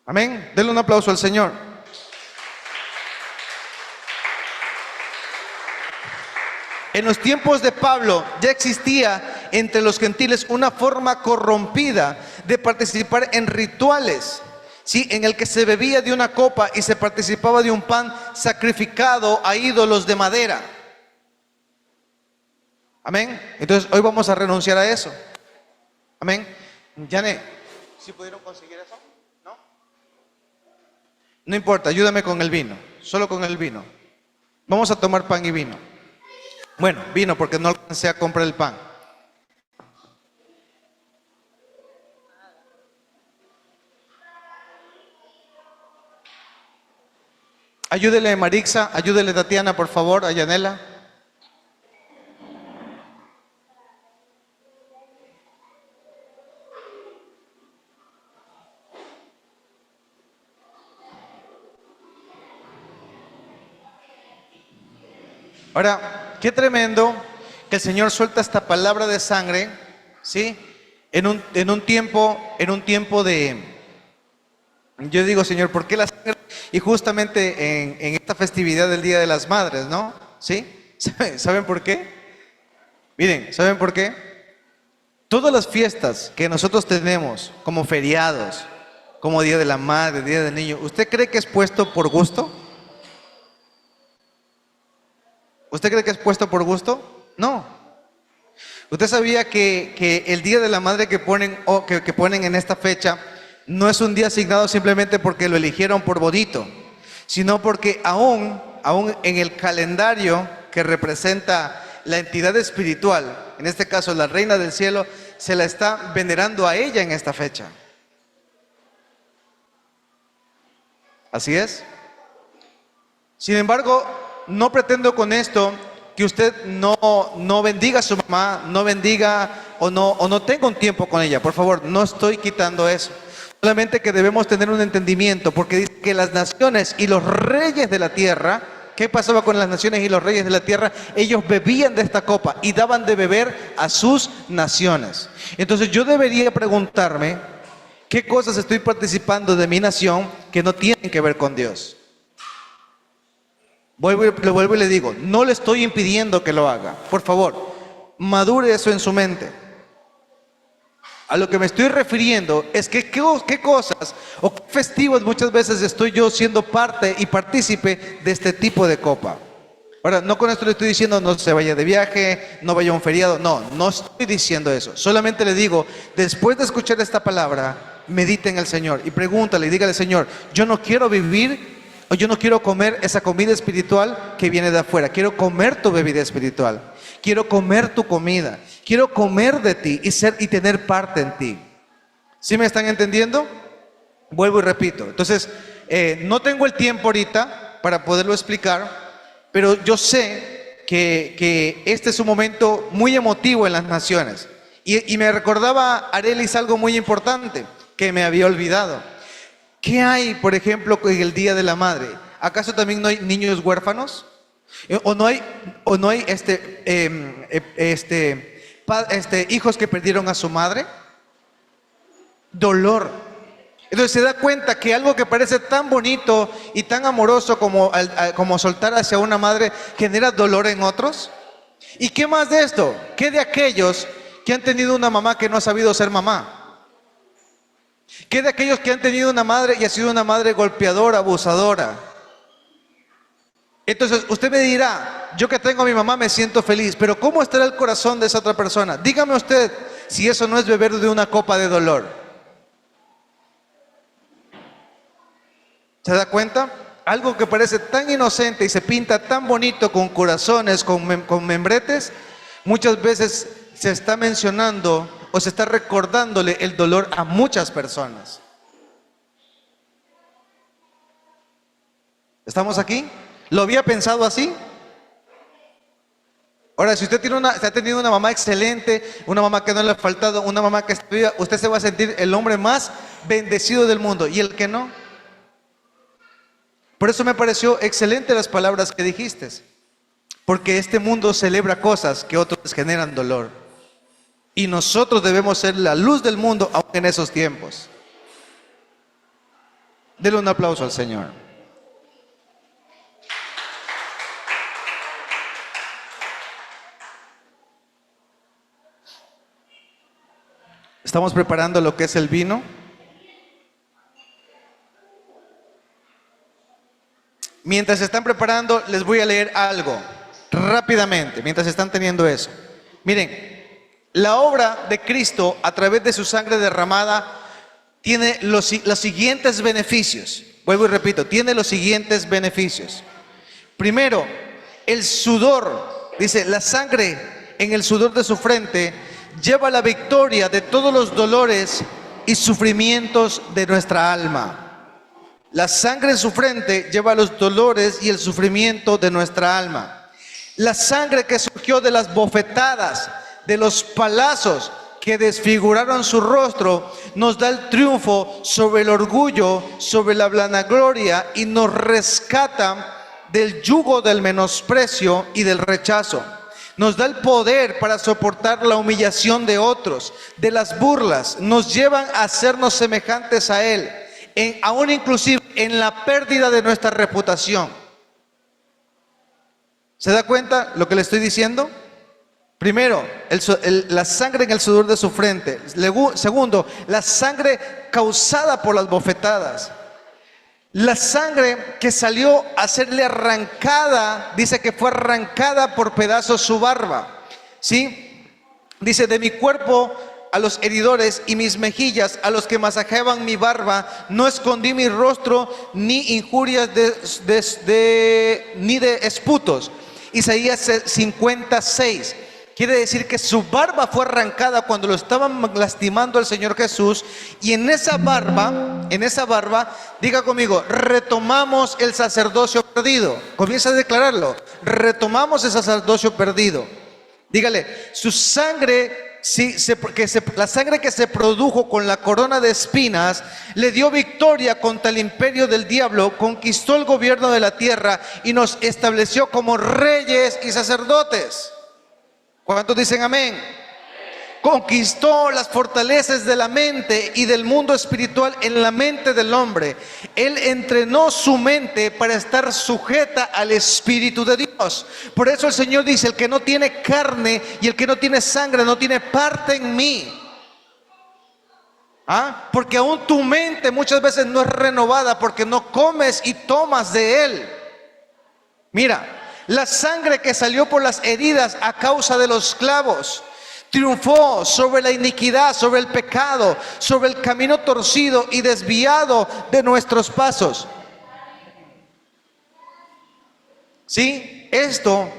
[SPEAKER 1] Amén. Denle un aplauso al Señor. En los tiempos de Pablo ya existía entre los gentiles una forma corrompida de participar en rituales. ¿sí? En el que se bebía de una copa y se participaba de un pan sacrificado a ídolos de madera. Amén. Entonces hoy vamos a renunciar a eso. Amén. Yane, ¿sí pudieron conseguir eso? ¿No? No importa, ayúdame con el vino, solo con el vino. Vamos a tomar pan y vino. Bueno, vino porque no alcancé a comprar el pan. Ayúdele a Marixa, ayúdele Tatiana, por favor, a Yanela. Ahora, qué tremendo que el Señor suelta esta palabra de sangre, ¿sí? En un tiempo de, yo digo, Señor, ¿por qué la sangre? Y justamente en esta festividad del Día de las Madres, ¿no? ¿Sí? ¿Saben por qué? Miren, ¿saben por qué? Todas las fiestas que nosotros tenemos como feriados, como Día de la Madre, Día del Niño, ¿usted cree que es puesto por gusto? ¿Usted cree que es puesto por gusto? No. ¿Usted sabía que el Día de la Madre que ponen, que ponen en esta fecha no es un día asignado simplemente porque lo eligieron por bonito, sino porque aún en el calendario que representa la entidad espiritual, en este caso la Reina del Cielo, se la está venerando a ella en esta fecha? Así es. Sin embargo, no pretendo con esto que usted no bendiga a su mamá, no bendiga o no tenga un tiempo con ella. Por favor, no estoy quitando eso. Solamente que debemos tener un entendimiento, porque dice que las naciones y los reyes de la tierra, ¿qué pasaba con las naciones y los reyes de la tierra? Ellos bebían de esta copa y daban de beber a sus naciones. Entonces yo debería preguntarme, ¿qué cosas estoy participando de mi nación que no tienen que ver con Dios? Le vuelvo y le digo, no le estoy impidiendo que lo haga. Por favor, madure eso en su mente. A lo que me estoy refiriendo es que qué cosas o qué festivos muchas veces estoy yo siendo parte y partícipe de este tipo de copa. Ahora, no con esto le estoy diciendo no se vaya de viaje, no vaya a un feriado. No estoy diciendo eso. Solamente le digo, después de escuchar esta palabra, medite en el Señor y pregúntale y dígale, Señor, yo no quiero vivir o yo no quiero comer esa comida espiritual que viene de afuera. Quiero comer tu bebida espiritual. Quiero comer tu comida. Quiero comer de ti y tener parte en ti. ¿Sí me están entendiendo? Vuelvo y repito. Entonces, no tengo el tiempo ahorita para poderlo explicar, pero yo sé que este es un momento muy emotivo en las naciones. Y me recordaba Arelis algo muy importante que me había olvidado. ¿Qué hay, por ejemplo, en el Día de la Madre? ¿Acaso también no hay niños huérfanos? ¿O no hay hijos que perdieron a su madre? Dolor. Entonces se da cuenta que algo que parece tan bonito y tan amoroso como soltar hacia una madre genera dolor en otros. ¿Y qué más de esto? ¿Qué de aquellos que han tenido una mamá que no ha sabido ser mamá? ¿Qué de aquellos que han tenido una madre y ha sido una madre golpeadora, abusadora? Entonces usted me dirá, yo que tengo a mi mamá me siento feliz, pero ¿cómo estará el corazón de esa otra persona? Dígame usted si eso no es beber de una copa de dolor. ¿Se da cuenta? Algo que parece tan inocente y se pinta tan bonito con corazones, con membretes, muchas veces se está mencionando o se está recordándole el dolor a muchas personas. ¿Estamos aquí? ¿Lo había pensado así? Ahora, si usted ha tenido una mamá excelente, una mamá que no le ha faltado, una mamá que está viva, usted se va a sentir el hombre más bendecido del mundo. ¿Y el que no? Por eso me pareció excelente las palabras que dijiste. Porque este mundo celebra cosas que otros generan dolor. Y nosotros debemos ser la luz del mundo, aunque en esos tiempos. Denle un aplauso al Señor. Estamos preparando lo que es el vino. Mientras se están preparando, les voy a leer algo rápidamente, mientras están teniendo eso. Miren, la obra de Cristo a través de su sangre derramada tiene los siguientes beneficios. Vuelvo y repito, tiene los siguientes beneficios. Primero, el sudor, dice, la sangre en el sudor de su frente lleva la victoria de todos los dolores y sufrimientos de nuestra alma. La sangre en su frente lleva los dolores y el sufrimiento de nuestra alma. La sangre que surgió de las bofetadas, de los palazos que desfiguraron su rostro, nos da el triunfo sobre el orgullo, sobre la vanagloria, y nos rescata del yugo del menosprecio y del rechazo. Nos da el poder para soportar la humillación de otros, de las burlas. Nos llevan a hacernos semejantes a Él, aún inclusive en la pérdida de nuestra reputación. ¿Se da cuenta lo que le estoy diciendo? Primero, la sangre en el sudor de su frente. Segundo, la sangre causada por las bofetadas. La sangre que salió a serle arrancada, dice que fue arrancada por pedazos su barba. ¿Sí? Dice, de mi cuerpo a los heridores y mis mejillas a los que masajeaban mi barba, no escondí mi rostro, ni injurias ni de esputos. Isaías 56. Quiere decir que su barba fue arrancada cuando lo estaban lastimando al Señor Jesús, y en esa barba, diga conmigo, retomamos el sacerdocio perdido. Comienza a declararlo, retomamos el sacerdocio perdido. Dígale, su sangre, la sangre que se produjo con la corona de espinas le dio victoria contra el imperio del diablo, conquistó el gobierno de la tierra y nos estableció como reyes y sacerdotes. ¿Cuántos dicen amén? Conquistó las fortalezas de la mente y del mundo espiritual en la mente del hombre. Él entrenó su mente para estar sujeta al Espíritu de Dios. Por eso el Señor dice, el que no tiene carne y el que no tiene sangre no tiene parte en mí. Porque aún tu mente muchas veces no es renovada porque no comes y tomas de Él. Mira, la sangre que salió por las heridas a causa de los clavos triunfó sobre la iniquidad, sobre el pecado, sobre el camino torcido y desviado de nuestros pasos. ¿Sí? Esto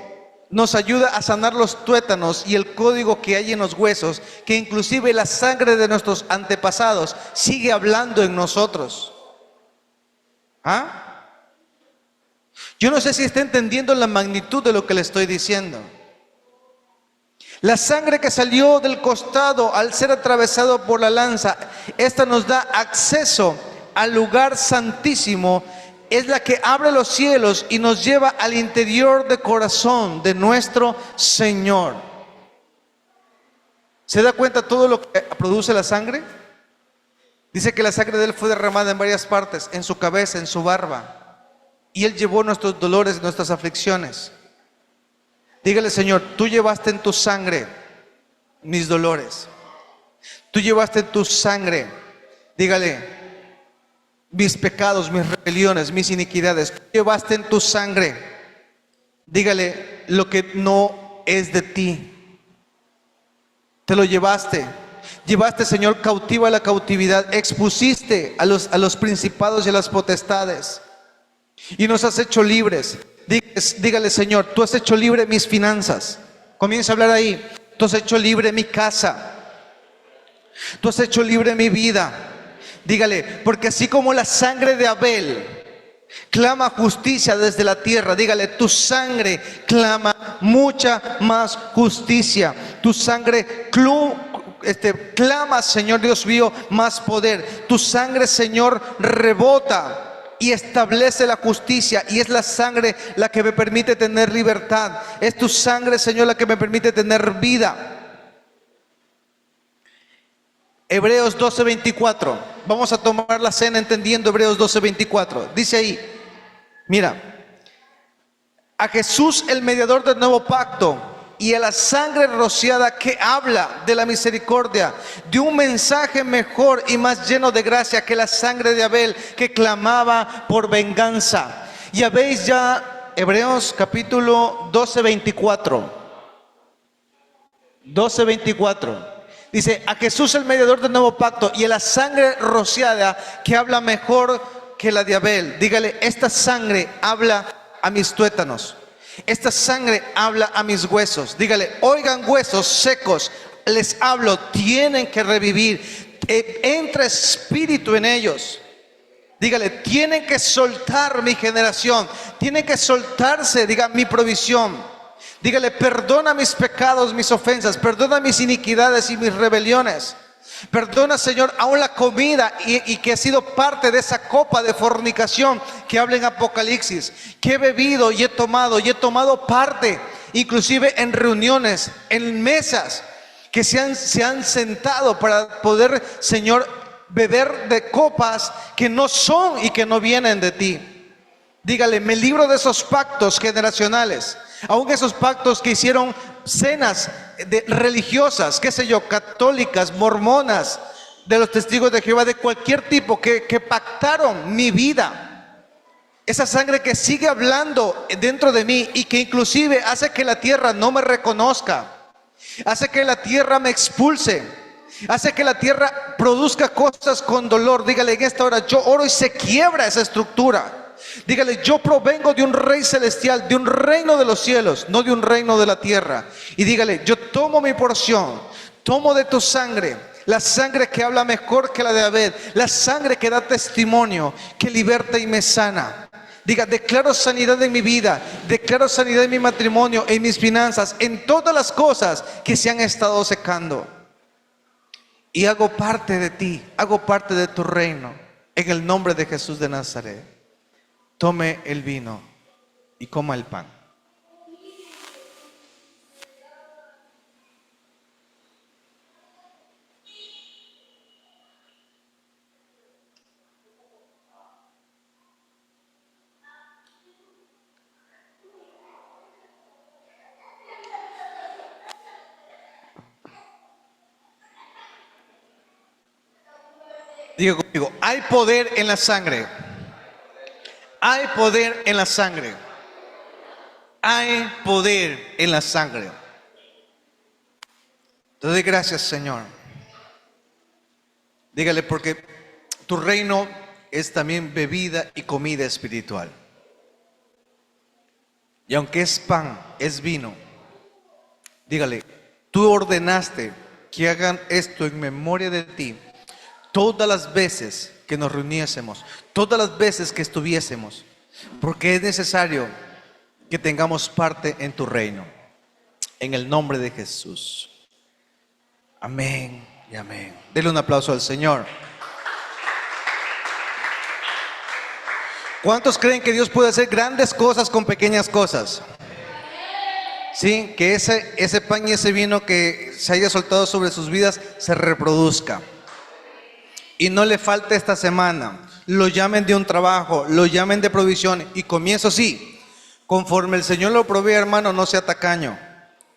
[SPEAKER 1] nos ayuda a sanar los tuétanos y el código que hay en los huesos, que inclusive la sangre de nuestros antepasados sigue hablando en nosotros. Yo no sé si está entendiendo la magnitud de lo que le estoy diciendo. La sangre que salió del costado al ser atravesado por la lanza, esta nos da acceso al lugar santísimo. Es la que abre los cielos y nos lleva al interior del corazón de nuestro Señor. ¿Se da cuenta todo lo que produce la sangre? Dice que la sangre de Él fue derramada en varias partes, en su cabeza, en su barba. Y Él llevó nuestros dolores, nuestras aflicciones. Dígale, Señor, tú llevaste en tu sangre mis dolores. Tú llevaste en tu sangre, dígale, mis pecados, mis rebeliones, mis iniquidades. Tú llevaste en tu sangre, dígale, lo que no es de ti. Te lo llevaste. Llevaste, Señor, cautiva la cautividad. Expusiste a los principados y a las potestades. Y nos has hecho libres. Dígale, Señor, tú has hecho libre mis finanzas. Comienza a hablar ahí. Tú has hecho libre mi casa. Tú has hecho libre mi vida. Dígale, porque así como la sangre de Abel clama justicia desde la tierra, dígale, tu sangre clama mucha más justicia. Tu sangre clama, Señor Dios mío, más poder. Tu sangre, Señor, rebota y establece la justicia, y es la sangre la que me permite tener libertad. Es tu sangre, Señor, la que me permite tener vida. Hebreos 12:24. Vamos a tomar la cena entendiendo Hebreos 12:24. Dice ahí, mira, a Jesús el mediador del nuevo pacto, y a la sangre rociada que habla de la misericordia, de un mensaje mejor y más lleno de gracia que la sangre de Abel, que clamaba por venganza. Y habéis ya, Hebreos capítulo 12, 24. 12, 24. Dice, a Jesús el mediador del nuevo pacto y a la sangre rociada que habla mejor que la de Abel. Dígale, esta sangre habla a mis tuétanos. Esta sangre habla a mis huesos. Dígale, oigan huesos secos, les hablo, tienen que revivir. Entra espíritu en ellos. Dígale, tienen que soltar mi generación. Tienen que soltarse, diga, mi provisión. Dígale, perdona mis pecados, mis ofensas, perdona mis iniquidades y mis rebeliones. Perdona, Señor, aún la comida y que ha sido parte de esa copa de fornicación que habla en Apocalipsis, que he bebido y he tomado parte, inclusive en reuniones, en mesas, que se han sentado para poder, Señor, beber de copas que no son y que no vienen de ti. Dígale, me libro de esos pactos generacionales. Aún esos pactos que hicieron cenas religiosas, qué sé yo, católicas, mormonas, de los testigos de Jehová, de cualquier tipo, que pactaron mi vida. Esa sangre que sigue hablando dentro de mí y que inclusive hace que la tierra no me reconozca, hace que la tierra me expulse, hace que la tierra produzca cosas con dolor. Dígale, en esta hora yo oro y se quiebra esa estructura. Dígale, yo provengo de un rey celestial, de un reino de los cielos, no de un reino de la tierra. Y dígale, yo tomo mi porción, tomo de tu sangre, la sangre que habla mejor que la de Abel, la sangre que da testimonio, que liberta y me sana. Diga, declaro sanidad en mi vida, declaro sanidad en mi matrimonio, en mis finanzas, en todas las cosas que se han estado secando. Y hago parte de ti, hago parte de tu reino, en el nombre de Jesús de Nazaret. Tome el vino y coma el pan. Diga conmigo, hay poder en la sangre. Hay poder en la sangre. Hay poder en la sangre. Te doy gracias, Señor. Dígale, porque tu reino es también bebida y comida espiritual. Y aunque es pan, es vino, dígale, tú ordenaste que hagan esto en memoria de ti todas las veces que nos reuniésemos, todas las veces que estuviésemos, porque es necesario que tengamos parte en tu reino. En el nombre de Jesús. Amén y amén. Denle un aplauso al Señor. ¿Cuántos creen que Dios puede hacer grandes cosas con pequeñas cosas? Sí, que ese pan y ese vino que se haya soltado sobre sus vidas se reproduzca. Y no le falte esta semana. Lo llamen de un trabajo, lo llamen de provisión. Y comienzo así. Conforme el Señor lo provee, hermano, no sea tacaño.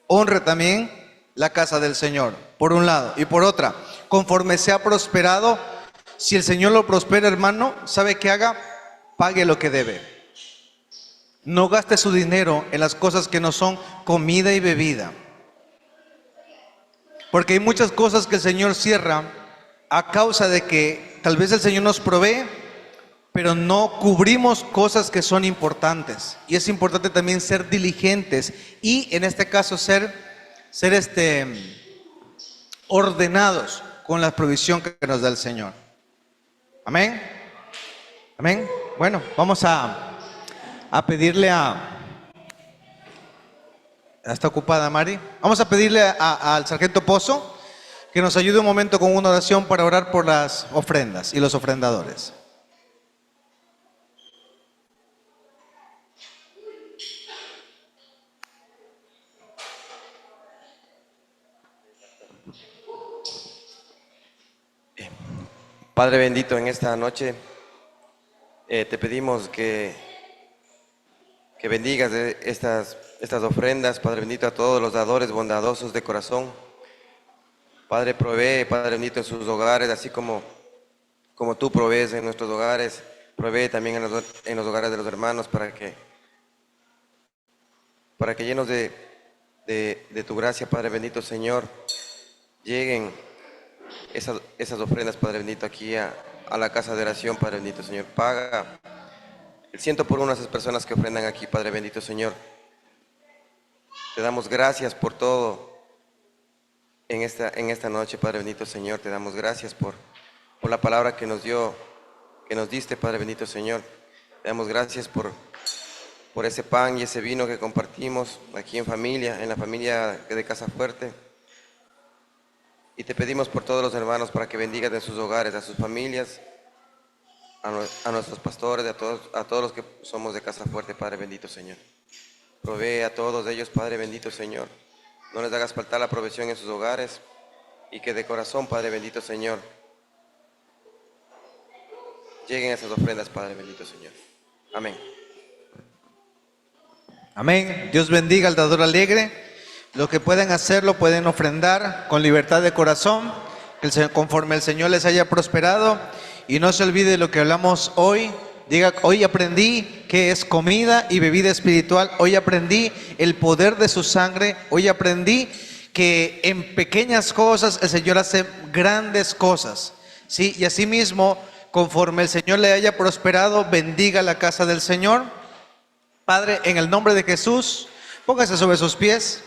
[SPEAKER 1] Honre también la casa del Señor, por un lado. Y por otra, conforme sea prosperado, si el Señor lo prospera, hermano, ¿sabe qué haga? Pague lo que debe. No gaste su dinero en las cosas que no son comida y bebida. Porque hay muchas cosas que el Señor cierra a causa de que tal vez el Señor nos provee, pero no cubrimos cosas que son importantes. Y es importante también ser diligentes y en este caso ser ordenados con la provisión que nos da el Señor. Amén. Amén. Bueno, vamos a pedirle ¿está ocupada Mari? Vamos a pedirle al sargento Pozo que nos ayude un momento con una oración para orar por las ofrendas y los ofrendadores.
[SPEAKER 2] Padre bendito, en esta noche te pedimos que bendigas estas ofrendas, Padre bendito, a todos los dadores bondadosos de corazón. Padre, provee, Padre bendito, en sus hogares, así como tú provees en nuestros hogares. Provee también en los hogares de los hermanos para que llenos de tu gracia, Padre bendito Señor, lleguen esas ofrendas, Padre bendito, aquí a la casa de oración, Padre bendito Señor. Paga el 100 por uno a esas personas que ofrendan aquí, Padre bendito Señor. Te damos gracias por todo en esta noche, Padre bendito Señor. Te damos gracias por la palabra que nos diste, Padre bendito Señor. Te damos gracias por ese pan y ese vino que compartimos aquí en la familia de Casa Fuerte. Y te pedimos por todos los hermanos para que bendigas en sus hogares, a sus familias, a nuestros pastores, a todos los que somos de Casa Fuerte, Padre bendito Señor. Provee a todos ellos, Padre bendito Señor. No les hagas faltar la provisión en sus hogares y que de corazón, Padre bendito Señor, lleguen esas ofrendas, Padre bendito Señor. Amén.
[SPEAKER 1] Amén. Dios bendiga al dador alegre. Lo que pueden hacerlo, pueden ofrendar con libertad de corazón, conforme el Señor les haya prosperado. Y no se olvide lo que hablamos hoy. Diga, hoy aprendí que es comida y bebida espiritual. Hoy aprendí el poder de su sangre. Hoy aprendí que en pequeñas cosas el Señor hace grandes cosas, ¿sí? Y asimismo, conforme el Señor le haya prosperado, bendiga la casa del Señor. Padre, en el nombre de Jesús, póngase sobre sus pies.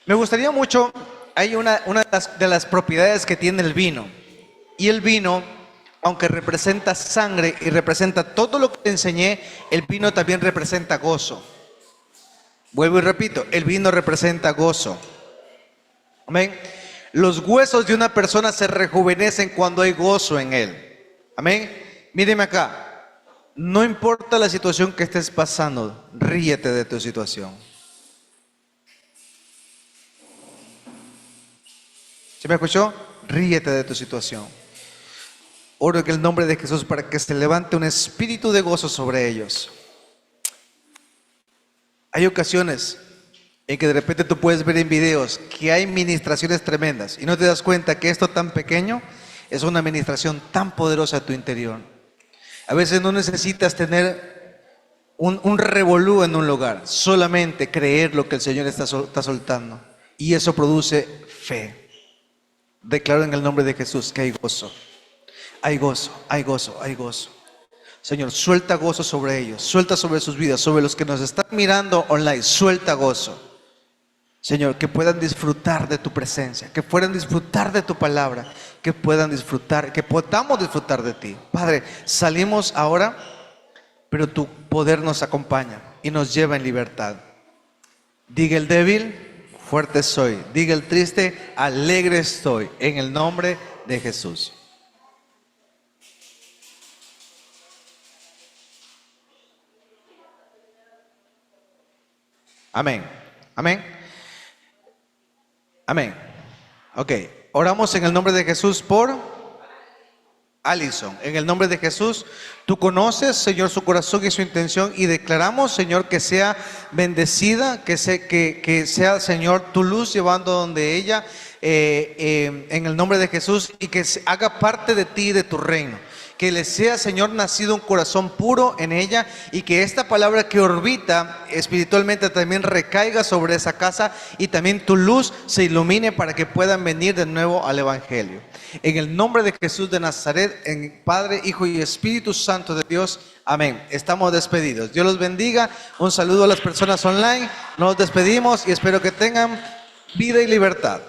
[SPEAKER 1] Me gustaría mucho, hay una de las propiedades que tiene el vino. Y el vino, aunque representa sangre y representa todo lo que te enseñé, el vino también representa gozo. Vuelvo y repito, el vino representa gozo. Amén. Los huesos de una persona se rejuvenecen cuando hay gozo en él. Amén. Míreme acá. No importa la situación que estés pasando, ríete de tu situación. ¿Sí me escuchó? Ríete de tu situación. Oro en el nombre de Jesús para que se levante un espíritu de gozo sobre ellos. Hay ocasiones en que de repente tú puedes ver en videos que hay ministraciones tremendas y no te das cuenta que esto tan pequeño es una ministración tan poderosa a tu interior. A veces no necesitas tener un revolú en un lugar, solamente creer lo que el Señor está soltando, y eso produce fe. Declaro en el nombre de Jesús que hay gozo. Hay gozo, hay gozo, hay gozo. Señor, suelta gozo sobre ellos, suelta sobre sus vidas, sobre los que nos están mirando online, suelta gozo. Señor, que puedan disfrutar de tu presencia, que puedan disfrutar de tu palabra, que puedan disfrutar, que podamos disfrutar de ti. Padre, salimos ahora, pero tu poder nos acompaña y nos lleva en libertad. Diga el débil, fuerte soy. Diga el triste, alegre estoy. En el nombre de Jesús. Amén. Amén. Amén. Ok. Oramos en el nombre de Jesús por Alison. En el nombre de Jesús, tú conoces, Señor, su corazón y su intención, y declaramos, Señor, que sea bendecida, que sea, Señor, tu luz llevando donde ella, en el nombre de Jesús, y que se haga parte de ti y de tu reino. Que le sea, Señor, nacido un corazón puro en ella, y que esta palabra que orbita espiritualmente también recaiga sobre esa casa, y también tu luz se ilumine para que puedan venir de nuevo al Evangelio. En el nombre de Jesús de Nazaret, en Padre, Hijo y Espíritu Santo de Dios. Amén. Estamos despedidos. Dios los bendiga. Un saludo a las personas online. Nos despedimos y espero que tengan vida y libertad.